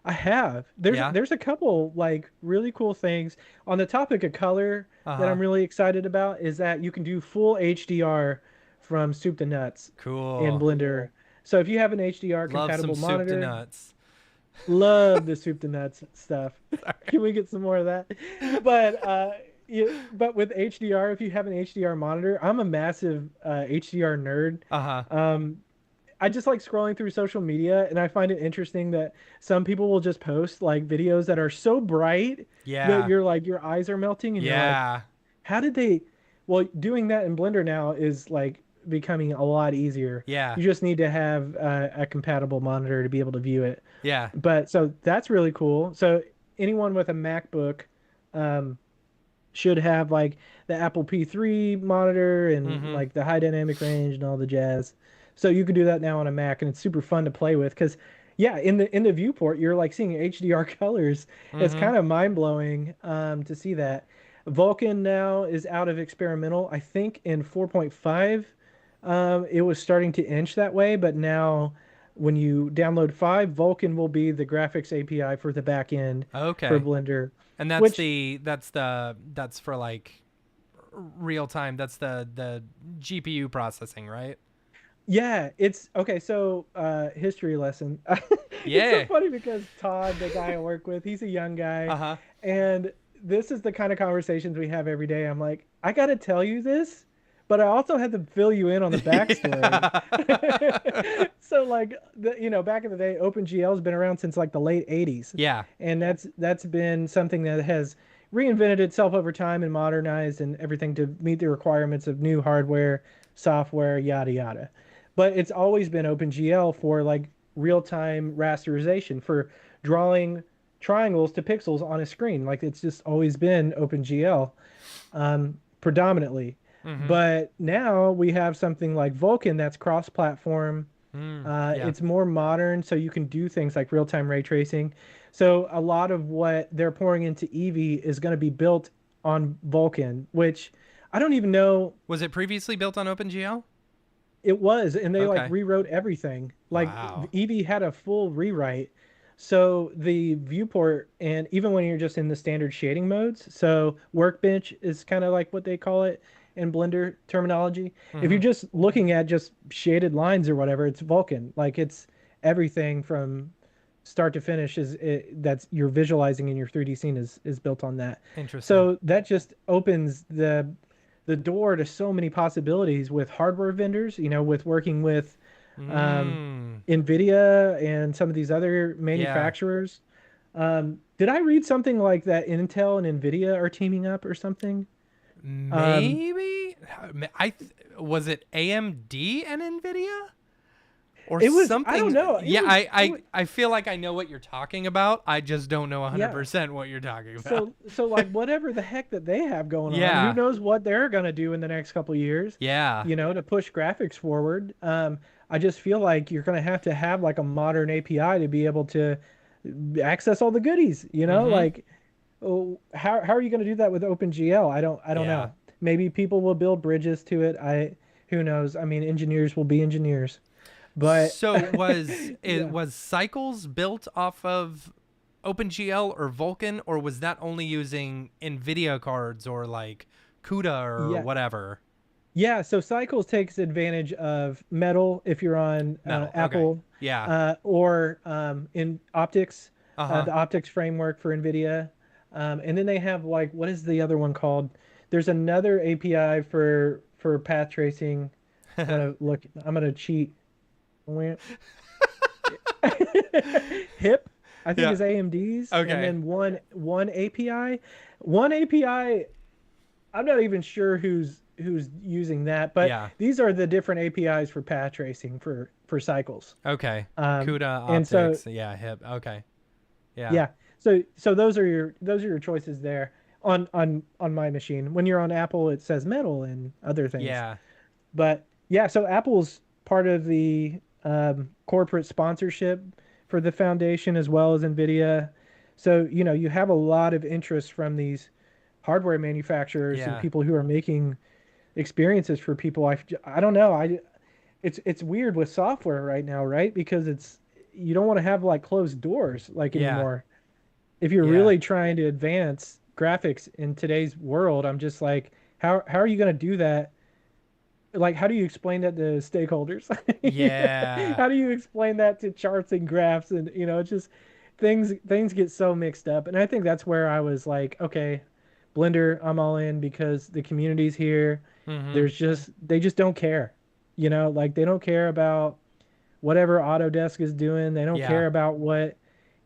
I have. Yeah. There's a couple like really cool things on the topic of color Uh that huh. I'm really excited about is that you can do full HDR from soup to nuts in Cool. Blender. So if you have an HDR Love some compatible soup to monitor, nuts. love the soup to nuts stuff. Sorry. Can we get some more of that? But but with HDR, if you have an HDR monitor, I'm a massive HDR nerd. Uh huh. Um, I just like scrolling through social media, and I find it interesting that some people will just post like videos that are so bright that Yeah. you're like your eyes are melting, and you're like, Yeah. how did they? Well, doing that in Blender now is like becoming a lot easier. Yeah. You just need to have a compatible monitor to be able to view it. Yeah. But so that's really cool. So anyone with a MacBook um, should have like the Apple P3 monitor and Mm-hmm. like the high dynamic range and all the jazz. So you can do that now on a Mac, and it's super fun to play with because yeah, in the viewport you're like seeing HDR colors. It's Mm-hmm. kind of mind blowing to see that. Vulkan now is out of experimental. I think in 4.5 it was starting to inch that way, but now when you download 5, Vulkan will be the graphics API for the back end for Okay. Blender, And which that's for like real time. That's the GPU processing, right? yeah, it's okay. So, history lesson. It's so Yeah. funny because Todd, the guy I work with, he's a young guy, Uh-huh. and this is the kind of conversations we have every day. I'm like, I got to tell you this, but I also had to fill you in on the backstory. So, like, back in the day, OpenGL has been around since like the late '80s, Yeah. and that's been something that has reinvented itself over time and modernized and everything to meet the requirements of new hardware, software, yada yada. But it's always been OpenGL for like real-time rasterization for drawing triangles to pixels on a screen. Like it's just always been OpenGL predominantly. Mm-hmm. But now we have something like Vulkan that's cross-platform. Yeah. It's more modern, so you can do things like real-time ray tracing. So a lot of what they're pouring into Eevee is going to be built on Vulkan, which I don't even know Was it previously built on OpenGL? it was, and they like Okay. rewrote everything. Like Wow. Eevee had a full rewrite. So the viewport, and even when you're just in the standard shading modes, so workbench is kind of like what they call it in Blender terminology. If Mm-hmm. you're just looking at just shaded lines or whatever, it's Vulkan. Like it's everything from start to finish that's you're visualizing in your 3D scene is built on that. Interesting. So that just opens the door to so many possibilities with hardware vendors, with working with um, Mm. NVIDIA and some of these other Yeah. manufacturers. Did I read something like that Intel and NVIDIA are teaming up or something? Um, Maybe was it AMD and Nvidia or I don't something? know. Yeah, It was, I feel like I know what you're talking about. I just don't know yeah. 100% what you're talking about. So like whatever the heck that they have going on, who Yeah. knows what they're gonna do in the next couple years, Yeah. to push graphics forward. I just feel like you're gonna to have like a modern API to be able to access all the goodies, Mhm. like oh, how are you gonna do that with OpenGL? I don't Yeah. know. Maybe people will build bridges to it. Who knows? I mean, engineers will be engineers, but So it yeah, was Cycles built off of OpenGL or Vulkan, or was that only using NVIDIA cards or like CUDA or yeah. whatever? Yeah, so Cycles takes advantage of Metal if you're on Metal. Okay. Apple, Yeah. or in optics, Uh-huh. the optics framework for NVIDIA. And then they have like, what is the other one called? There's another API for path tracing. I'm gonna cheat. Wait. HIP, I think Yeah. is AMD's, and Okay. then one API. One API I'm not even sure who's using that, but Yeah. these are the different APIs for path tracing for cycles. Okay. Um, CUDA and so optics. Yeah. Hip. Okay. Yeah. yeah, so those are your choices there on my machine. When you're on Apple, it says metal and other things. Yeah. But yeah, so Apple's part of the corporate sponsorship for the foundation as well as NVIDIA. So, you have a lot of interest from these hardware manufacturers and Yeah. people who are making experiences for people. I don't know. It's weird with software right now, right? Because you don't want to have like closed doors like Yeah. anymore. If you're Yeah. really trying to advance graphics in today's world, I'm just like, how are you going to do that? Like, how do you explain that to stakeholders? Yeah. How do you explain that to charts and graphs? And it's just things get so mixed up. And I think that's where I was like, okay, Blender, I'm all in because the community's here. Mm-hmm. They just don't care. Like they don't care about whatever Autodesk is doing. They don't Yeah. care about what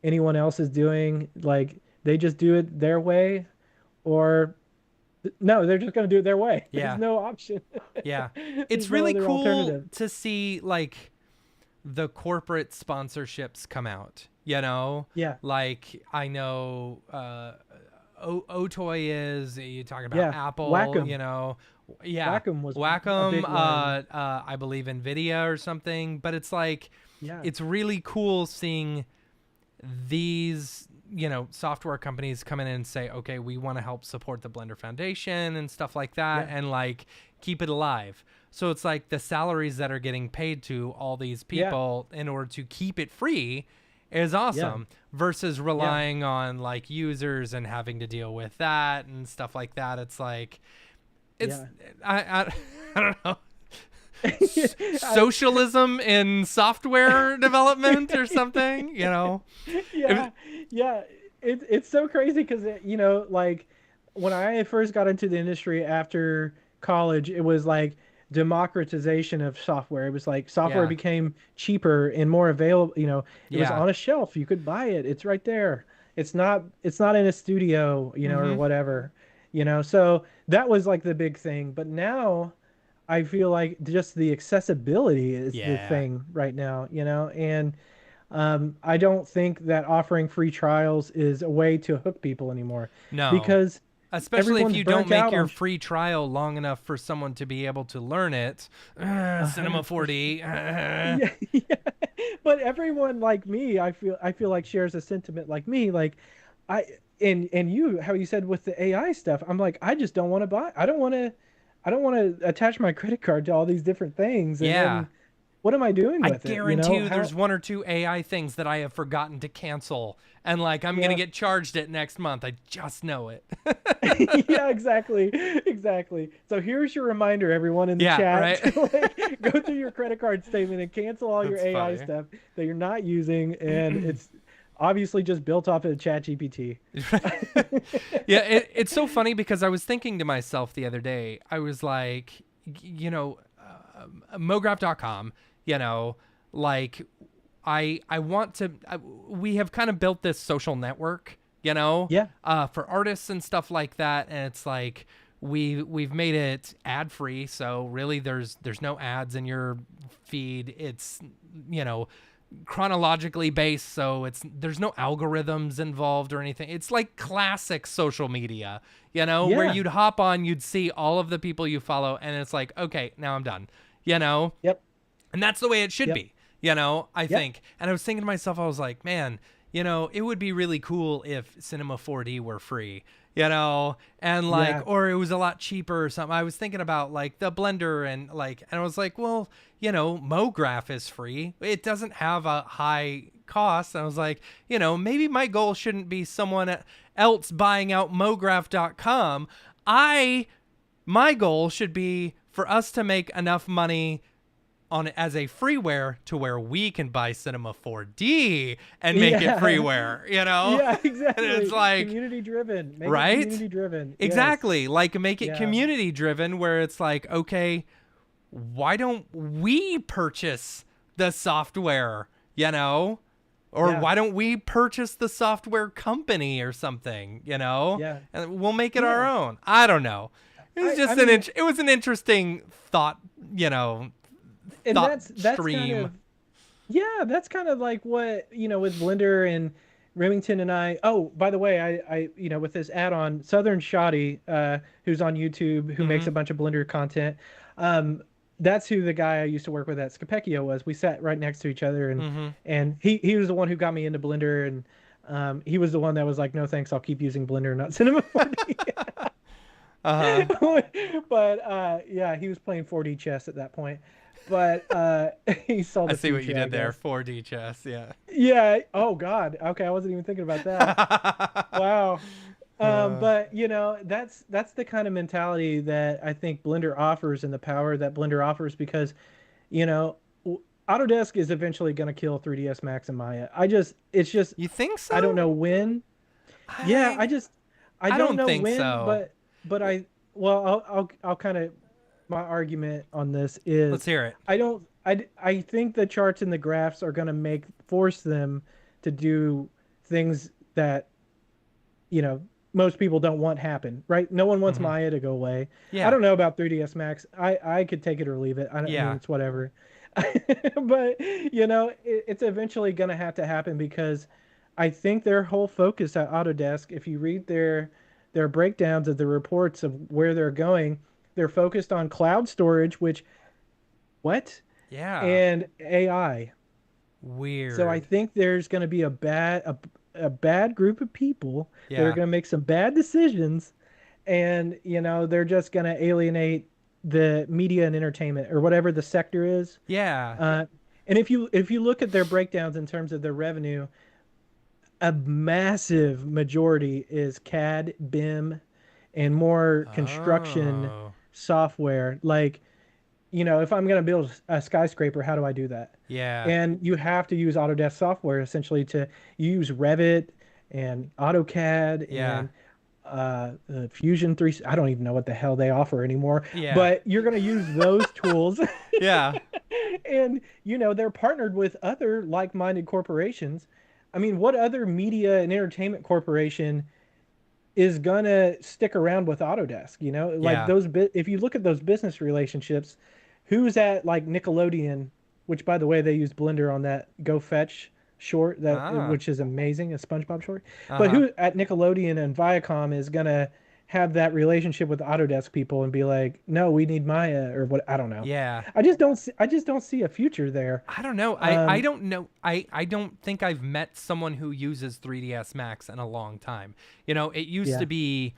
anyone else is doing. Like they just do it their way, or no, they're just going to do it their way. There's Yeah. no option. Yeah. It's There's no really other cool alternative. to see like the corporate sponsorships come out, you know? Yeah, Like I know Otoy is, you talk about yeah. Apple, Wacom. Yeah. Wacom was a Wacom, big one. I believe Nvidia or something, but it's like Yeah, it's really cool seeing these software companies come in and say, okay, we want to help support the Blender Foundation and stuff like that, yeah, and like keep it alive. So it's like the salaries that are getting paid to all these yeah, people in order to keep it free is yeah, awesome versus yeah. relying on like users and having to deal with that and stuff like that. It's like it's Yeah. I don't know. I, Socialism in software development or something, yeah, yeah. It's so crazy because like when I first got into the industry after college, it was like democratization of software. It was like software Yeah. became cheaper and more available. It was Yeah. on a shelf. You could buy it. It's right there. It's not in a studio, or Mm-hmm. whatever. So that was like the big thing. But now I feel like just the accessibility is the Yeah. thing right now, and I don't think that offering free trials is a way to hook people anymore No. because Especially if everyone's you don't burnt make out your on. free trial long enough for someone to be able to learn it. Cinema 100%. 4D. Yeah, yeah. But everyone like me, I feel like shares a sentiment like me. Like I and you, how you said with the AI stuff, I'm like, I just don't want to buy. I don't want to attach my credit card to all these different things, and Yeah. then what am I doing I with it? guarantee you How? there's one or two AI things that I have forgotten to cancel. And like I'm gonna Yeah. get charged it next month. I just know it. Yeah, exactly. Exactly. So here's your reminder, everyone in the Yeah, chat, right. to like go through your credit card statement and cancel all your That's AI funny. stuff that you're not using, and it's obviously just built off of ChatGPT. Yeah, it's so funny because I was thinking to myself the other day, I was like, mograph.com, like I want to, we have kind of built this social network, Yeah. for artists and stuff like that. And it's like, we've made it ad free. So really there's no ads in your feed. It's, chronologically based, so there's no algorithms involved or anything. It's like classic social media, where Yeah. you'd hop on, you'd see all of the people you follow, and it's like, okay, now I'm done, Yep. and that's the way it should Yep. be, I Yep. think. And I was thinking to myself, I was like, man, it would be really cool if Cinema 4D were free, and like, Yeah. or it was a lot cheaper or something. I was thinking about like the Blender and I was like, well, MoGraph is free. It doesn't have a high cost. And I was like, maybe my goal shouldn't be someone else buying out MoGraph.com. My goal should be for us to make enough money on it as a freeware to where we can buy Cinema 4D and make it Yeah. freeware, Yeah, exactly. And it's like, community driven. Make it right? community driven. Yes. Exactly. Like make it Yeah. community driven where it's like, okay, why don't we purchase the software, Or Yeah. why don't we purchase the software company or something, Yeah. And we'll make it Yeah. our own. I don't know. It was just it was an interesting thought, and thought that's stream. that's kind of like what, with Blender and Remington and I. Oh, by the way, I with this add-on, Southern Shoddy, who's on YouTube, who makes Mm-hmm. a bunch of Blender content. Um, that's who the guy I used to work with at Scapecchio was. We sat right next to each other, and Mm-hmm. he was the one who got me into Blender, and he was the one that was like, no thanks, I'll keep using Blender, not Cinema 4D. Uh-huh. But yeah, he was playing 4D chess at that point. But he saw I the see what you future, I did there. guess. 4D chess, yeah. Yeah. Oh God. Okay, I wasn't even thinking about that. Wow. Uh, But that's the kind of mentality that I think Blender offers, and the power that Blender offers, because you know Autodesk is eventually going to kill 3ds Max and Maya. It's just you think I don't know so? when. Yeah, I I I don't don't know think when, so. but I'll kind of, my argument on this is Let's hear it. I don't I think the charts and the graphs are going to force them to do things that most people don't want happen, right? No one wants Mm-hmm. Maya to go away. I Yeah. don't know about 3ds Max. I could take it or leave it. I mean, Yeah. it's whatever. But it's eventually going to happen, because I think their whole focus at Autodesk, if you read their breakdowns of the reports of where they're going, they're focused on cloud storage, which what? Yeah. And AI. So I Weird. think there's going to be a bad group of people that are Yeah. going to make some bad decisions, and they're just going to alienate the media and entertainment, or whatever the sector is. Yeah. Uh, and if you look at their breakdowns in terms of their revenue, a massive majority is CAD, BIM, and more construction Oh. software. Like, if I'm going to build a skyscraper, how do I do that? Yeah. And you have to use Autodesk software essentially to use Revit and AutoCAD Yeah. and Fusion 3. I don't even know what the hell they offer anymore, Yeah. but you're going to use those tools. Yeah. And they're partnered with other like-minded corporations. I mean, what other media and entertainment corporation is gonna stick around with Autodesk? Like Yeah. those if you look at those business relationships, who's at like Nickelodeon, which by the way they use Blender on that Go Fetch short, Ah. which is amazing, a SpongeBob short. But Uh-huh. who at Nickelodeon and Viacom is gonna have that relationship with Autodesk people and be like, no, we need Maya, or what? I don't know. Yeah. I just don't see a future there. I don't know. I Um, don't know. I don't think I've met someone who uses 3ds Max in a long time. It used yeah, to be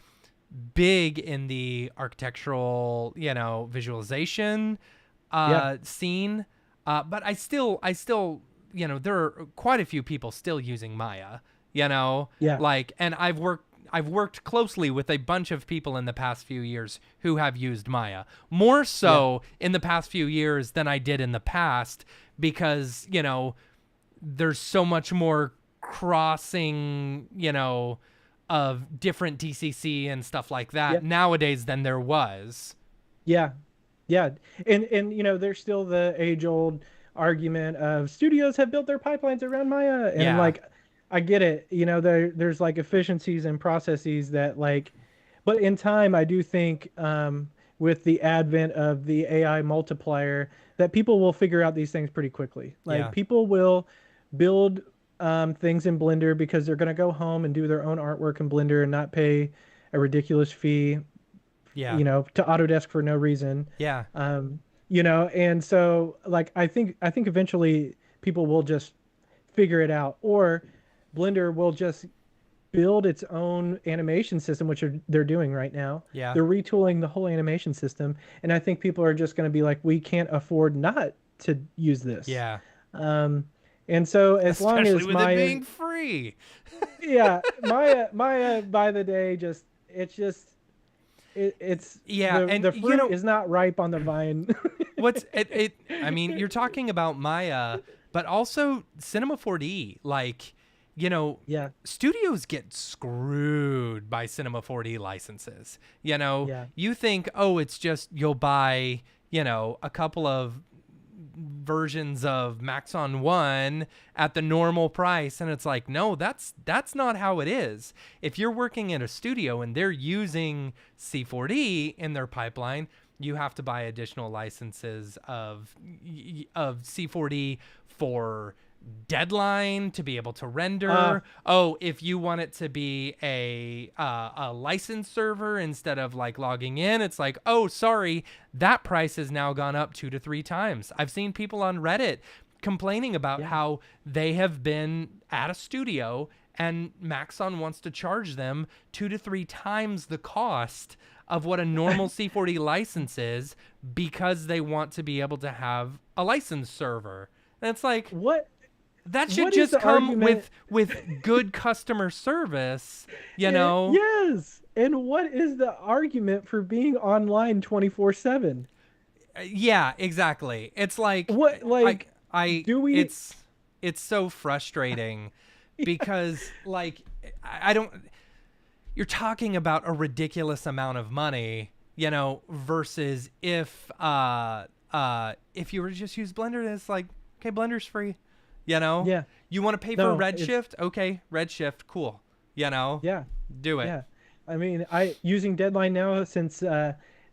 big in the architectural, visualization yeah, scene. But I still, there are quite a few people still using Maya, yeah, like, and I've worked closely with a bunch of people in the past few years who have used Maya, more yeah, so in the past few years than I did in the past, because, there's so much more crossing, of different DCC and stuff like yeah. that nowadays than there was. Yeah, yeah, and there's still the age-old argument of studios have built their pipelines around Maya, and Yeah. like, I get it. There's like efficiencies and processes that like, but in time, I do think with the advent of the AI multiplier, that people will figure out these things pretty quickly. Like Yeah. people will build things in Blender because they're gonna go home and do their own artwork in Blender and not pay a ridiculous fee Yeah. to Autodesk for no reason. Yeah. And so like I think eventually people will just figure it out, or Blender will just build its own animation system, which they're doing right now. Yeah. They're retooling the whole animation system, and I think people are just going to be like, we can't afford not to use this. Yeah. Um, and so as long Especially as with it Maya, being free. yeah, Maya by the day, it's Yeah, and the fruit is not ripe on the vine. what's it I mean, you're talking about Maya, but also Cinema 4D, like, Yeah, studios get screwed by Cinema 4D licenses. yeah, You think, oh, it's just you'll buy, a couple of versions of Maxon 1 at the normal price, and it's like, no, that's not how it is. If you're working in a studio and they're using C4D in their pipeline, you have to buy additional licenses of C4D for deadline to be able to render. If you want it to be a license server instead of like logging in, it's like, oh, sorry, that price has now gone up 2 to 3 times. I've seen people on Reddit complaining about how they have been at a studio and Maxon wants to charge them 2 to 3 times the cost of what a normal C4D license is because they want to be able to have a license server. And it's like, what? That should just come with good customer service, you know? Yes. And what is the argument for being online 24/7? Yeah, exactly. It's like what, like, it's so frustrating because like I don't. You're talking about a ridiculous amount of money, you know, versus if you were to just use Blender, it's like, okay, Blender's free. You know? Yeah. You want to pay for Redshift? Okay, Redshift, cool. You know? Yeah. Do it. Yeah. I mean, using Deadline now since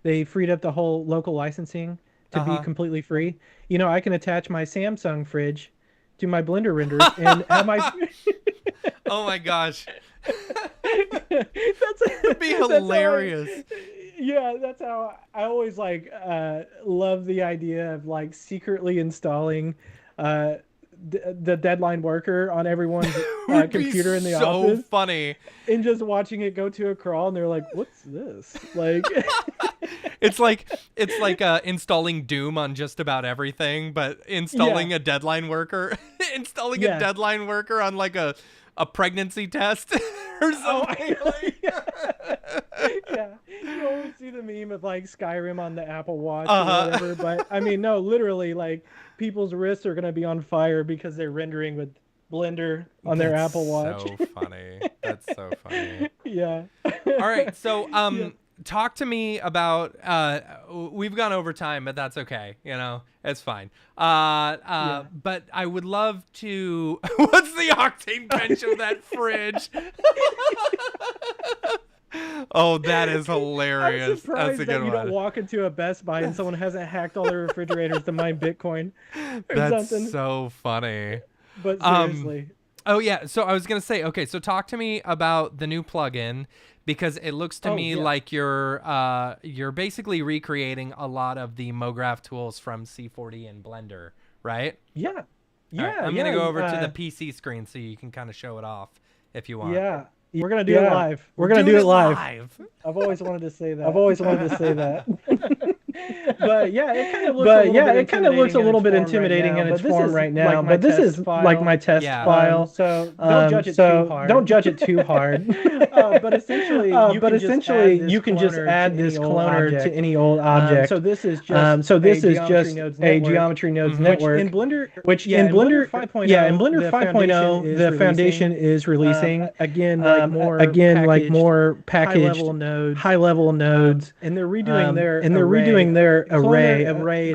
they freed up the whole local licensing to be completely free. You know, I can attach my Samsung fridge to my Blender renders and have my Oh my gosh. That'd be hilarious. That's how I always like love the idea of like secretly installing the Deadline worker on everyone's computer in the office. So funny. And just watching it go to a crawl, and they're like, "What's this?" Like, it's like installing Doom on just about everything, but installing a Deadline worker, installing a Deadline worker on like a pregnancy test or something. Yeah, you always see the meme of like Skyrim on the Apple Watch or whatever, but I mean, no, literally, like people's wrists are gonna be on fire because they're rendering with Blender on their Apple Watch. So funny. That's so funny. Yeah. All right, so talk to me about we've gone over time, but that's okay, you know, it's fine. But I would love to what's the octane bench of that fridge? Oh, that is hilarious. I'm surprised That's a good that you one. don't walk into a Best Buy and someone hasn't hacked all their refrigerators to mine Bitcoin or That's something. so funny. But seriously. Oh yeah, so I was gonna say, okay, so talk to me about the new plugin because it looks to me like you're basically recreating a lot of the MoGraph tools from C4D and Blender, right? Yeah. Yeah. Right, I'm gonna go over to the PC screen so you can kind of show it off if you want. Yeah. We're gonna do it live. We're gonna do it live. I've always wanted to say that. But yeah, it kind of looks a little bit intimidating in its form right now. But this is like my test file. So don't judge it too hard. But essentially, you can just add this cloner to any old object. So this is just a geometry nodes network. Which in Blender 5.0, the foundation is releasing again like more packaged high level nodes. And they're redoing their array.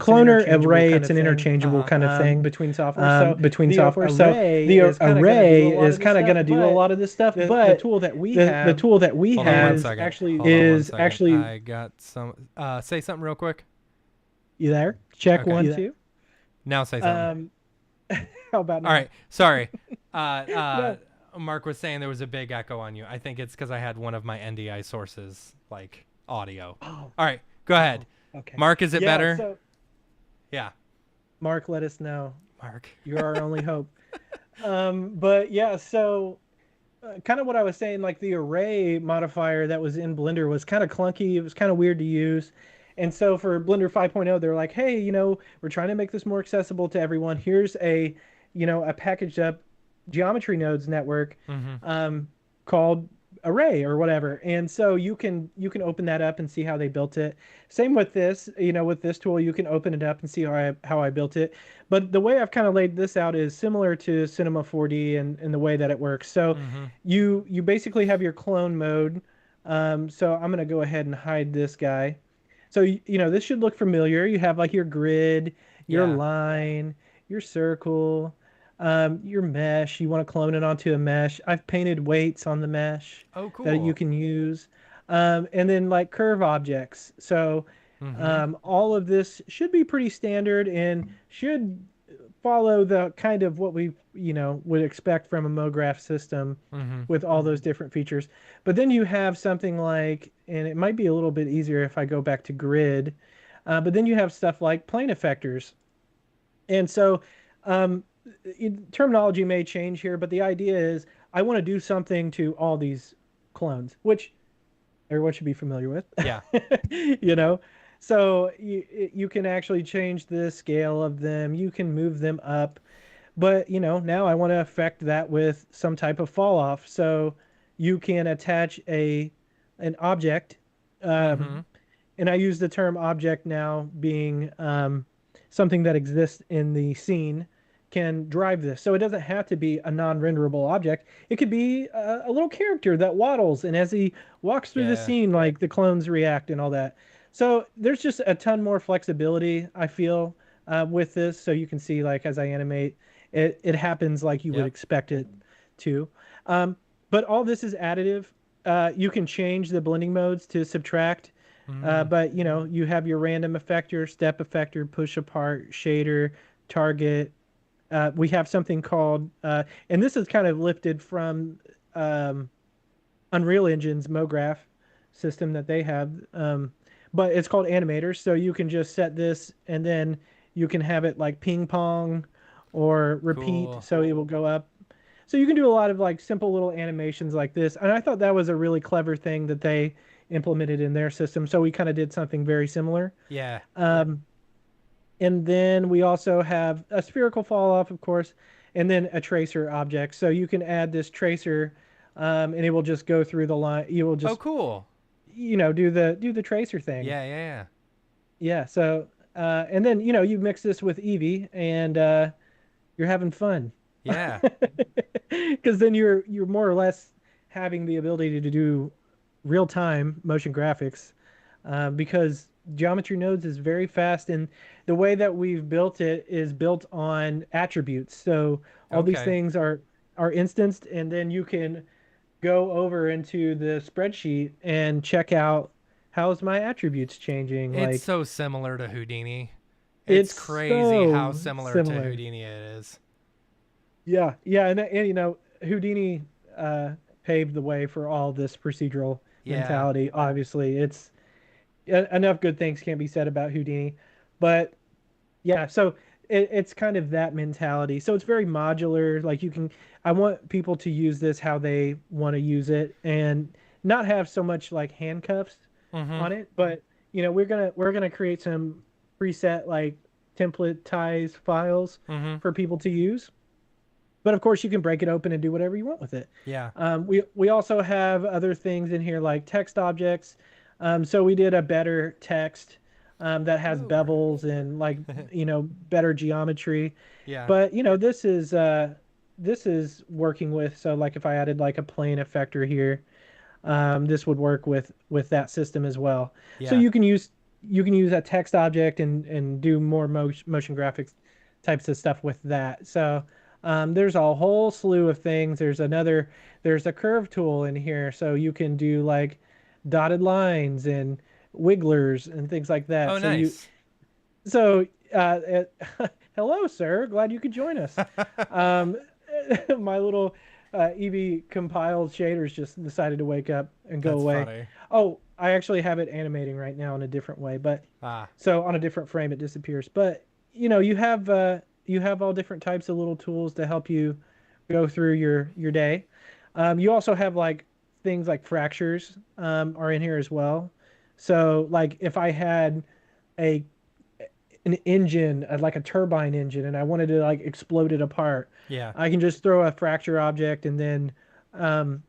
Cloner array, it's an interchangeable kind of thing between software. So the array is kind of going to do a lot of this stuff, but the tool that we have actually. I got some. Say something real quick. You there? Check 1, 2. Now say something. How about now? All right. Sorry. Mark was saying there was a big echo on you. I think it's because I had one of my NDI sources like audio. Oh. All right. Go ahead. Okay. Mark, is it better? Yeah. Mark, let us know. Mark. You're our only hope. But yeah, so kind of what I was saying, like the array modifier that was in Blender was kind of clunky. It was kind of weird to use. And so for Blender 5.0, they're like, hey, you know, we're trying to make this more accessible to everyone. Here's a packaged up geometry nodes network called array or whatever. And so you can open that up and see how they built it. Same with this, with this tool, you can open it up and see how I built it. But the way I've kind of laid this out is similar to Cinema 4D and the way that it works. So you basically have your clone mode. So I'm going to go ahead and hide this guy. So, this should look familiar. You have like your grid, your Yeah. line, your circle, your mesh. You want to clone it onto a mesh. I've painted weights on the mesh Oh, that you cool. can use. And then like curve objects. So Mm-hmm. all of this should be pretty standard and should follow the kind of what we would expect from a MoGraph system Mm-hmm. with all those different features. But then you have something like, and it might be a little bit easier if I go back to grid, but then you have stuff like plane effectors. And so um, terminology may change here, but the idea is I want to do something to all these clones, which everyone should be familiar with. Yeah. you know, so you can actually change the scale of them. You can move them up, but now I want to affect that with some type of fall off. So you can attach an object, Mm-hmm. and I use the term object now being something that exists in the scene can drive this. So it doesn't have to be a non-renderable object. It could be a little character that waddles, and as he walks through the Yeah. scene, like the clones react and all that. So there's just a ton more flexibility, I feel, with this. So you can see, like, as I animate, it happens like you would Yep. expect it to. Um, but all this is additive. You can change the blending modes to subtract, Mm. but you have your random effector, step effector, push apart, shader, target. We have something called, and this is kind of lifted from um, Unreal Engine's MoGraph system that they have, but it's called animators. So you can just set this, and then you can have it like ping pong or repeat, Cool. so it will go up. So you can do a lot of like simple little animations like this, and I thought that was a really clever thing that they implemented in their system. So we kind of did something very similar. Yeah. Um, and then we also have a spherical fall off, of course, and then a tracer object. So you can add this tracer, and it will just go through the line. You will Oh, just cool. do the tracer thing. Yeah. Yeah. Yeah. So and then you mix this with Eevee, and you're having fun. Yeah. Because then you're more or less having the ability to do real time motion graphics, because geometry nodes is very fast, and the way that we've built it is built on attributes. So all these Okay. things are instanced, and then you can go over into the spreadsheet and check out how's my attributes changing. It's Like, so similar to Houdini. It's it's crazy how so similar to similar. Houdini it is. Yeah, yeah, and Houdini paved the way for all this procedural Yeah. mentality. Obviously, it's enough good things can't be said about Houdini, but yeah, so it's kind of that mentality. So it's very modular. Like I want people to use this how they want to use it, and not have so much like handcuffs Mm-hmm. on it. But we're gonna create some preset like templatized files Mm-hmm. for people to use, but of course you can break it open and do whatever you want with it. Yeah. We also have other things in here like text objects. So we did a better text that has Ooh. bevels and like better geometry. Yeah. But this is working with, so like if I added like a plane effector here, this would work with that system as well. So Yeah. you can use a text object and do more motion graphics types of stuff with that. So there's a whole slew of things. There's a curve tool in here, so you can do like dotted lines and wigglers and things like that. Oh, So you nice. so hello, sir. Glad you could join us. Um, my little Eevee compiled shaders just decided to wake up and go That's away. funny. Oh, I actually have it animating right now in a different way, but Ah. so on a different frame it disappears. But you have all different types of little tools to help you go through your day. You also have like things like fractures are in here as well. So like if I had a an engine, like a turbine engine, and I wanted to like explode it apart, Yeah. I can just throw a fracture object and then um,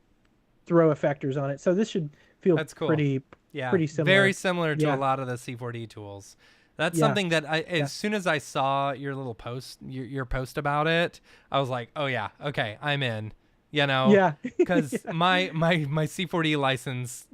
throw effectors on it. So this should feel That's cool. pretty Yeah. pretty Very similar. similar to a Yeah, lot of the C4D tools. That's yeah, something that yeah, as soon as I saw your little post, your post about it, I was like, oh yeah, okay, I'm in. You know, yeah, because yeah. my C4D license,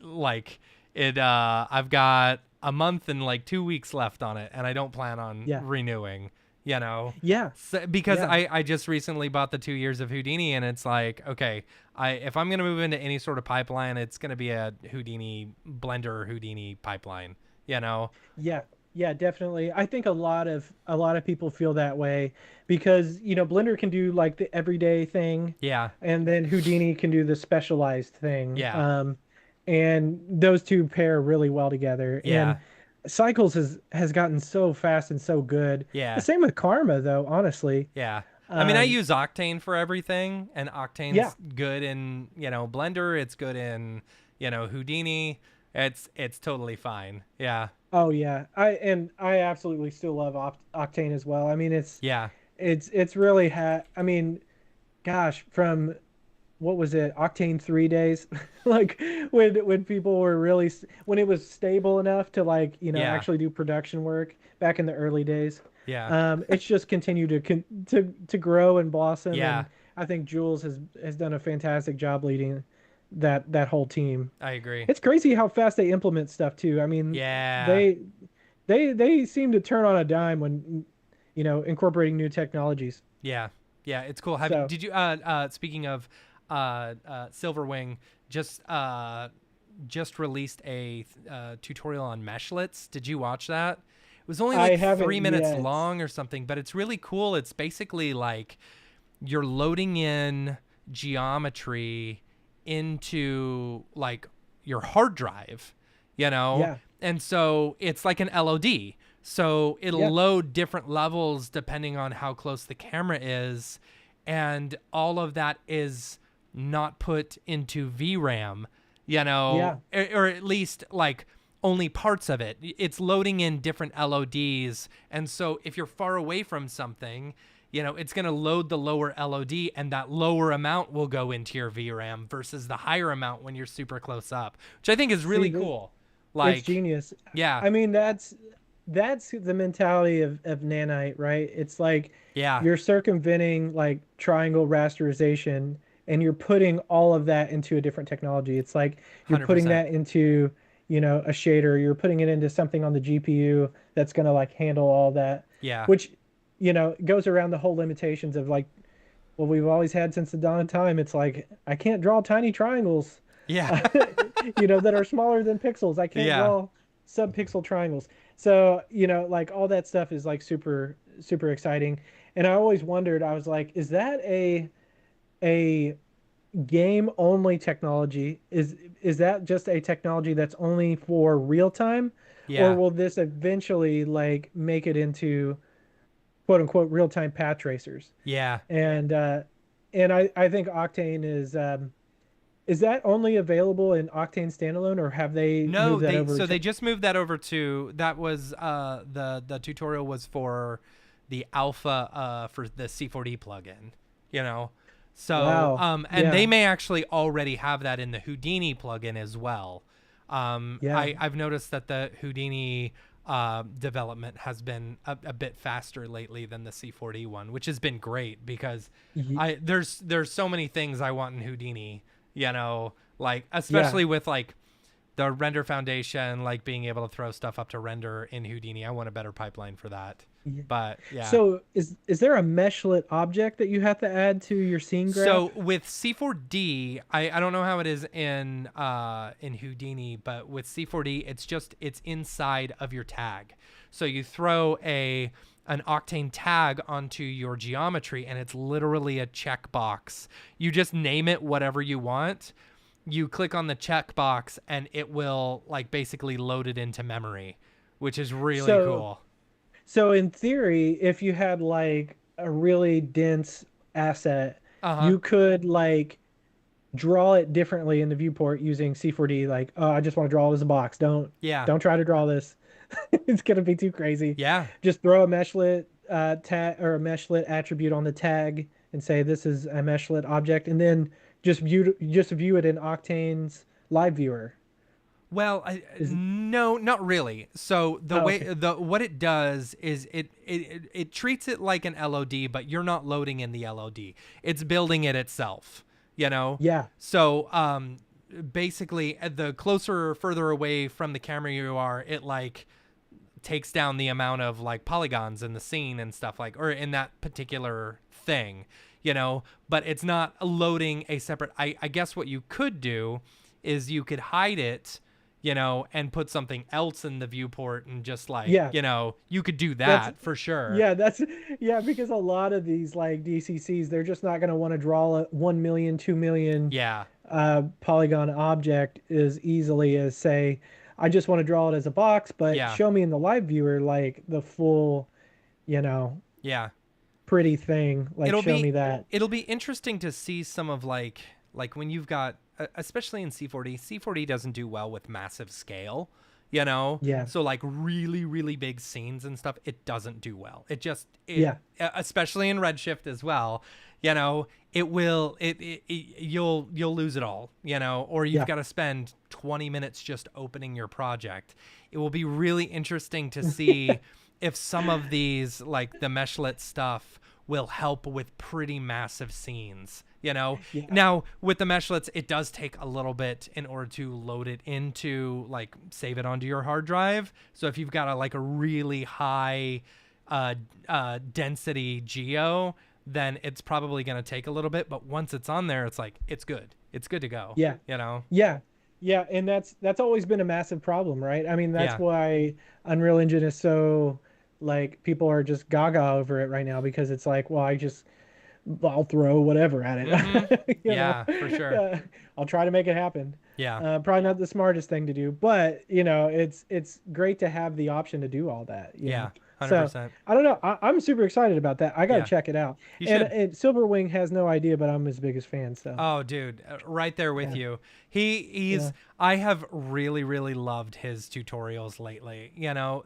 like it, I've got a month and like 2 weeks left on it, and I don't plan on Yeah. renewing. You know, Yeah. so, because Yeah. I just recently bought the 2 years of Houdini, and it's like, okay, if I'm gonna move into any sort of pipeline, it's gonna be a Houdini Blender Houdini pipeline. You know, Yeah, yeah, definitely. I think a lot of people feel that way because, Blender can do like the everyday thing, yeah, and then Houdini can do the specialized thing. yeah, And those two pair really well together. And yeah, Cycles has gotten so fast and so good. The yeah. same with Karma, though, honestly. Yeah. I mean, I Um, use Octane for everything, and Octane's yeah. good in, Blender. It's good in, Houdini. It's totally fine. Yeah. Oh yeah. I absolutely still love Octane as well. I mean, Yeah. it's really I mean, gosh, from what was it, Octane 3 days, like when people were really when it was stable enough to like Yeah. actually do production work back in the early days. Yeah. It's just continued to grow and blossom, Yeah. and I think Jules has done a fantastic job leading that whole team. I agree. It's crazy how fast they implement stuff too. I mean, Yeah. they they seem to turn on a dime when incorporating new technologies. Yeah. Yeah. It's cool. So Did you, speaking of, Silverwing, just released a tutorial on meshlets. Did you watch that? It was only I like haven't 3 minutes yet. long or something, but it's really cool. It's basically like you're loading in geometry into like your hard drive, Yeah. and so it's like an LOD. So it'll Yeah. load different levels depending on how close the camera is, and all of that is not put into VRAM, Yeah. or at least like only parts of it. It's loading in different LODs. And so if you're far away from something, it's going to load the lower LOD, and that lower amount will go into your VRAM versus the higher amount when you're super close up, which I think is really cool. Like, It's genius. yeah, I mean, that's the mentality of Nanite, right? It's like yeah, you're circumventing like triangle rasterization, and you're putting all of that into a different technology. It's like you're putting 100%. that into, a shader, you're putting it into something on the GPU that's going to like handle all that, Yeah, which, goes around the whole limitations of like what we've always had since the dawn of time. It's like, I can't draw tiny triangles, yeah, that are smaller than pixels. I can't yeah, draw sub-pixel triangles. So, like all that stuff is like super, super exciting. And I always wondered, I was like, is that a game only technology? Is that just a technology that's only for real time? Or yeah. will this eventually like make it into quote unquote real time path tracers? Yeah. And I think Octane is that only available in Octane standalone, or have they No, moved that over they to? just moved that over to, that was the tutorial was for the alpha for the C4D plugin, you know. So Wow. and they Yeah. may actually already have that in the Houdini plugin as well. Yeah. I've noticed that the Houdini development has been a bit faster lately than the C4D one, which has been great because Ye- there's so many things I want in Houdini, you know, like Yeah. especially with like the render foundation, like being able to throw stuff up to render in Houdini. I want a better pipeline for that. Yeah. But yeah. So is there a meshlet object that you have to add to your scene graph? So with C4D, I don't know how it is in Houdini, but with C4D, it's inside of your tag. So you throw an Octane tag onto your geometry, and it's literally a checkbox. You just name it whatever you want. You click on the checkbox, and it will like basically load it into memory, which is really cool. So in theory, if you had like a really dense asset, Uh-huh. you could like draw it differently in the viewport using C4D. Like, oh, I just want to draw it as a box. Yeah. Don't try to draw this. It's gonna be too crazy. Yeah. Just throw a meshlet tag or a meshlet attribute on the tag and say this is a meshlet object, and then just view it in Octane's live viewer. Well, no, not really. So the Okay. what it does is it treats it like an LOD, but you're not loading in the LOD. It's building it itself, you know? Yeah. So basically the closer or further away from the camera you are, it like takes down the amount of like polygons in the scene and stuff like, or in that particular thing, but it's not loading a separate, I guess what you could do is you could hide it, and put something else in the viewport and just like, you could do that for sure. Yeah, because a lot of these like DCCs, they're just not going to want to draw a 1 million, 2 million polygon object as easily as say, I just want to draw it as a box, but show me in the live viewer like the full, pretty thing. Like show me that. It'll be interesting to see some of like when you've got, especially in C4D doesn't do well with massive scale, so like really, really big scenes and stuff, it doesn't do well. Especially in Redshift as well, it will, you'll lose it all, or you've got to spend 20 minutes just opening your project. It will be really interesting to see if some of these, like the meshlet stuff, will help with pretty massive scenes, Now, with the meshlets, it does take a little bit in order to load it into, like, save it onto your hard drive. So if you've got a really high density geo, then it's probably going to take a little bit. But once it's on there, it's like, it's good. It's good to go. Yeah. Yeah, and that's always been a massive problem, right? I mean, that's why Unreal Engine is so, like, people are just gaga over it right now, because it's like, well, I'll throw whatever at it. Mm-hmm. For sure. I'll try to make it happen. Yeah. Probably not the smartest thing to do, but it's great to have the option to do all that. You know? 100%. So, I don't know. I'm super excited about that. I got to check it out. You should. And Silverwing has no idea, but I'm his biggest fan. So. Oh, dude, right there with you. He's. I have really, really loved his tutorials lately.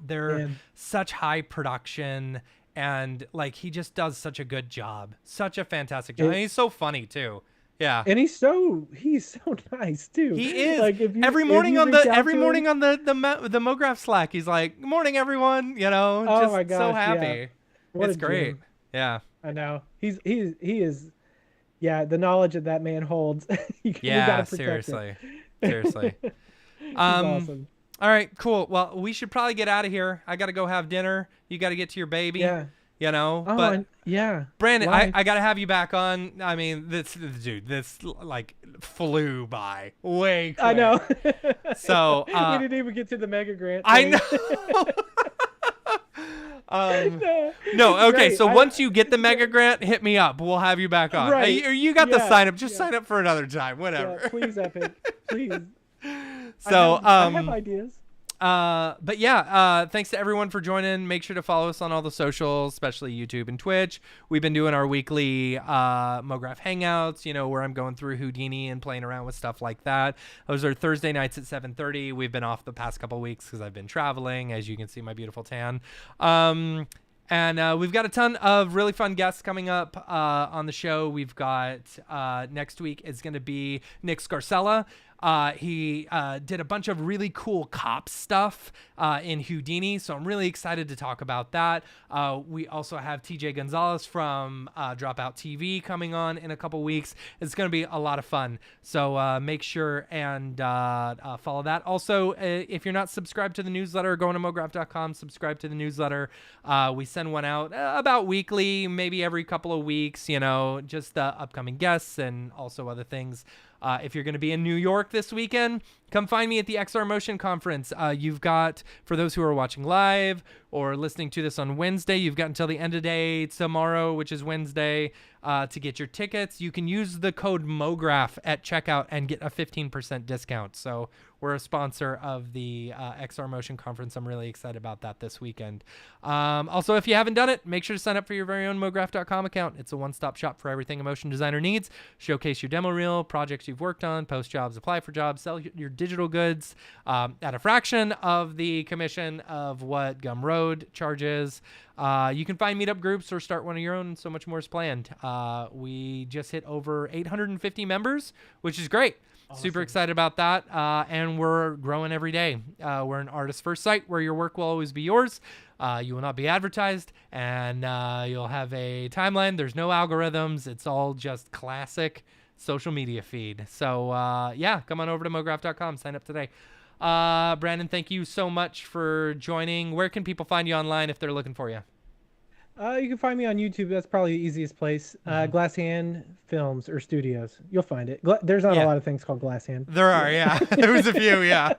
They're such high production, and like he just does such a good job, such a fantastic job. And he's so funny too. Yeah. And he's so nice too. He is. Like every morning on the MoGraph Slack, he's like, "Good morning, everyone." Oh my gosh, so happy. Yeah. It's great. Gym. Yeah. I know. He is. Yeah, the knowledge that man holds. you gotta protect seriously. He's awesome. All right, cool. Well, we should probably get out of here. I got to go have dinner. You got to get to your baby. Yeah. But Brandon, I got to have you back on. I mean, this like flew by way quick. I know. So we didn't even get to the Mega Grant. I know. No, okay. Great. So once you get the Mega Grant, hit me up. We'll have you back on. Right. You got the sign up. Just sign up for another time. Whatever. Yeah, please, Epic. Please. So I have ideas. But yeah, thanks to everyone for joining. Make sure to follow us on all the socials, especially YouTube and Twitch. We've been doing our weekly MoGraph Hangouts, where I'm going through Houdini and playing around with stuff like that. Those are Thursday nights at 7:30. We've been off the past couple of weeks because I've been traveling, as you can see my beautiful tan. And we've got a ton of really fun guests coming up on the show. We've got next week is going to be Nick Scarcella. He did a bunch of really cool cop stuff in Houdini, so I'm really excited to talk about that. We also have TJ Gonzalez from Dropout TV coming on in a couple weeks. It's going to be a lot of fun, so make sure and follow that. Also, if you're not subscribed to the newsletter, go to mograph.com, subscribe to the newsletter. We send one out about weekly, maybe every couple of weeks, just the upcoming guests and also other things. If you're going to be in New York this weekend, come find me at the XR Motion Conference. You've got, for those who are watching live or listening to this on Wednesday, you've got until the end of the day tomorrow, which is Wednesday, to get your tickets. You can use the code MoGraph at checkout and get a 15% discount. So we're a sponsor of the XR Motion Conference. I'm really excited about that this weekend. Also, if you haven't done it, make sure to sign up for your very own mograph.com account. It's a one-stop shop for everything a motion designer needs. Showcase your demo reel, projects you've worked on, post jobs, apply for jobs, sell your digital goods at a fraction of the commission of what Gumroad charges. You can find meetup groups or start one of your own. So much more is planned. We just hit over 850 members, which is great. Awesome. Super excited about that. And we're growing every day. We're an artist first site where your work will always be yours. You will not be advertised, and you'll have a timeline. There's no algorithms. It's all just classic social media feed. So yeah, come on over to mograph.com, sign up today. Brandon, thank you so much for joining. Where can people find you online if they're looking for you? You can find me on YouTube. That's probably the easiest place. Glass Hand Films or Studios. You'll find it. There's not a lot of things called Glass Hand. There are, yeah. There was a few, yeah.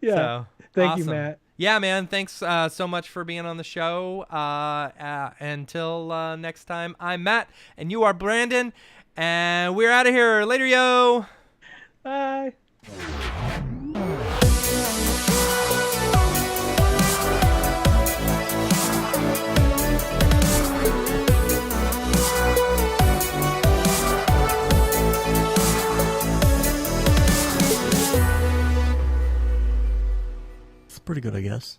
Yeah. So, Thank you, awesome. Matt. Yeah, man. Thanks so much for being on the show. Until next time, I'm Matt, and you are Brandon, and we're out of here. Later, yo. Bye. Pretty good, I guess.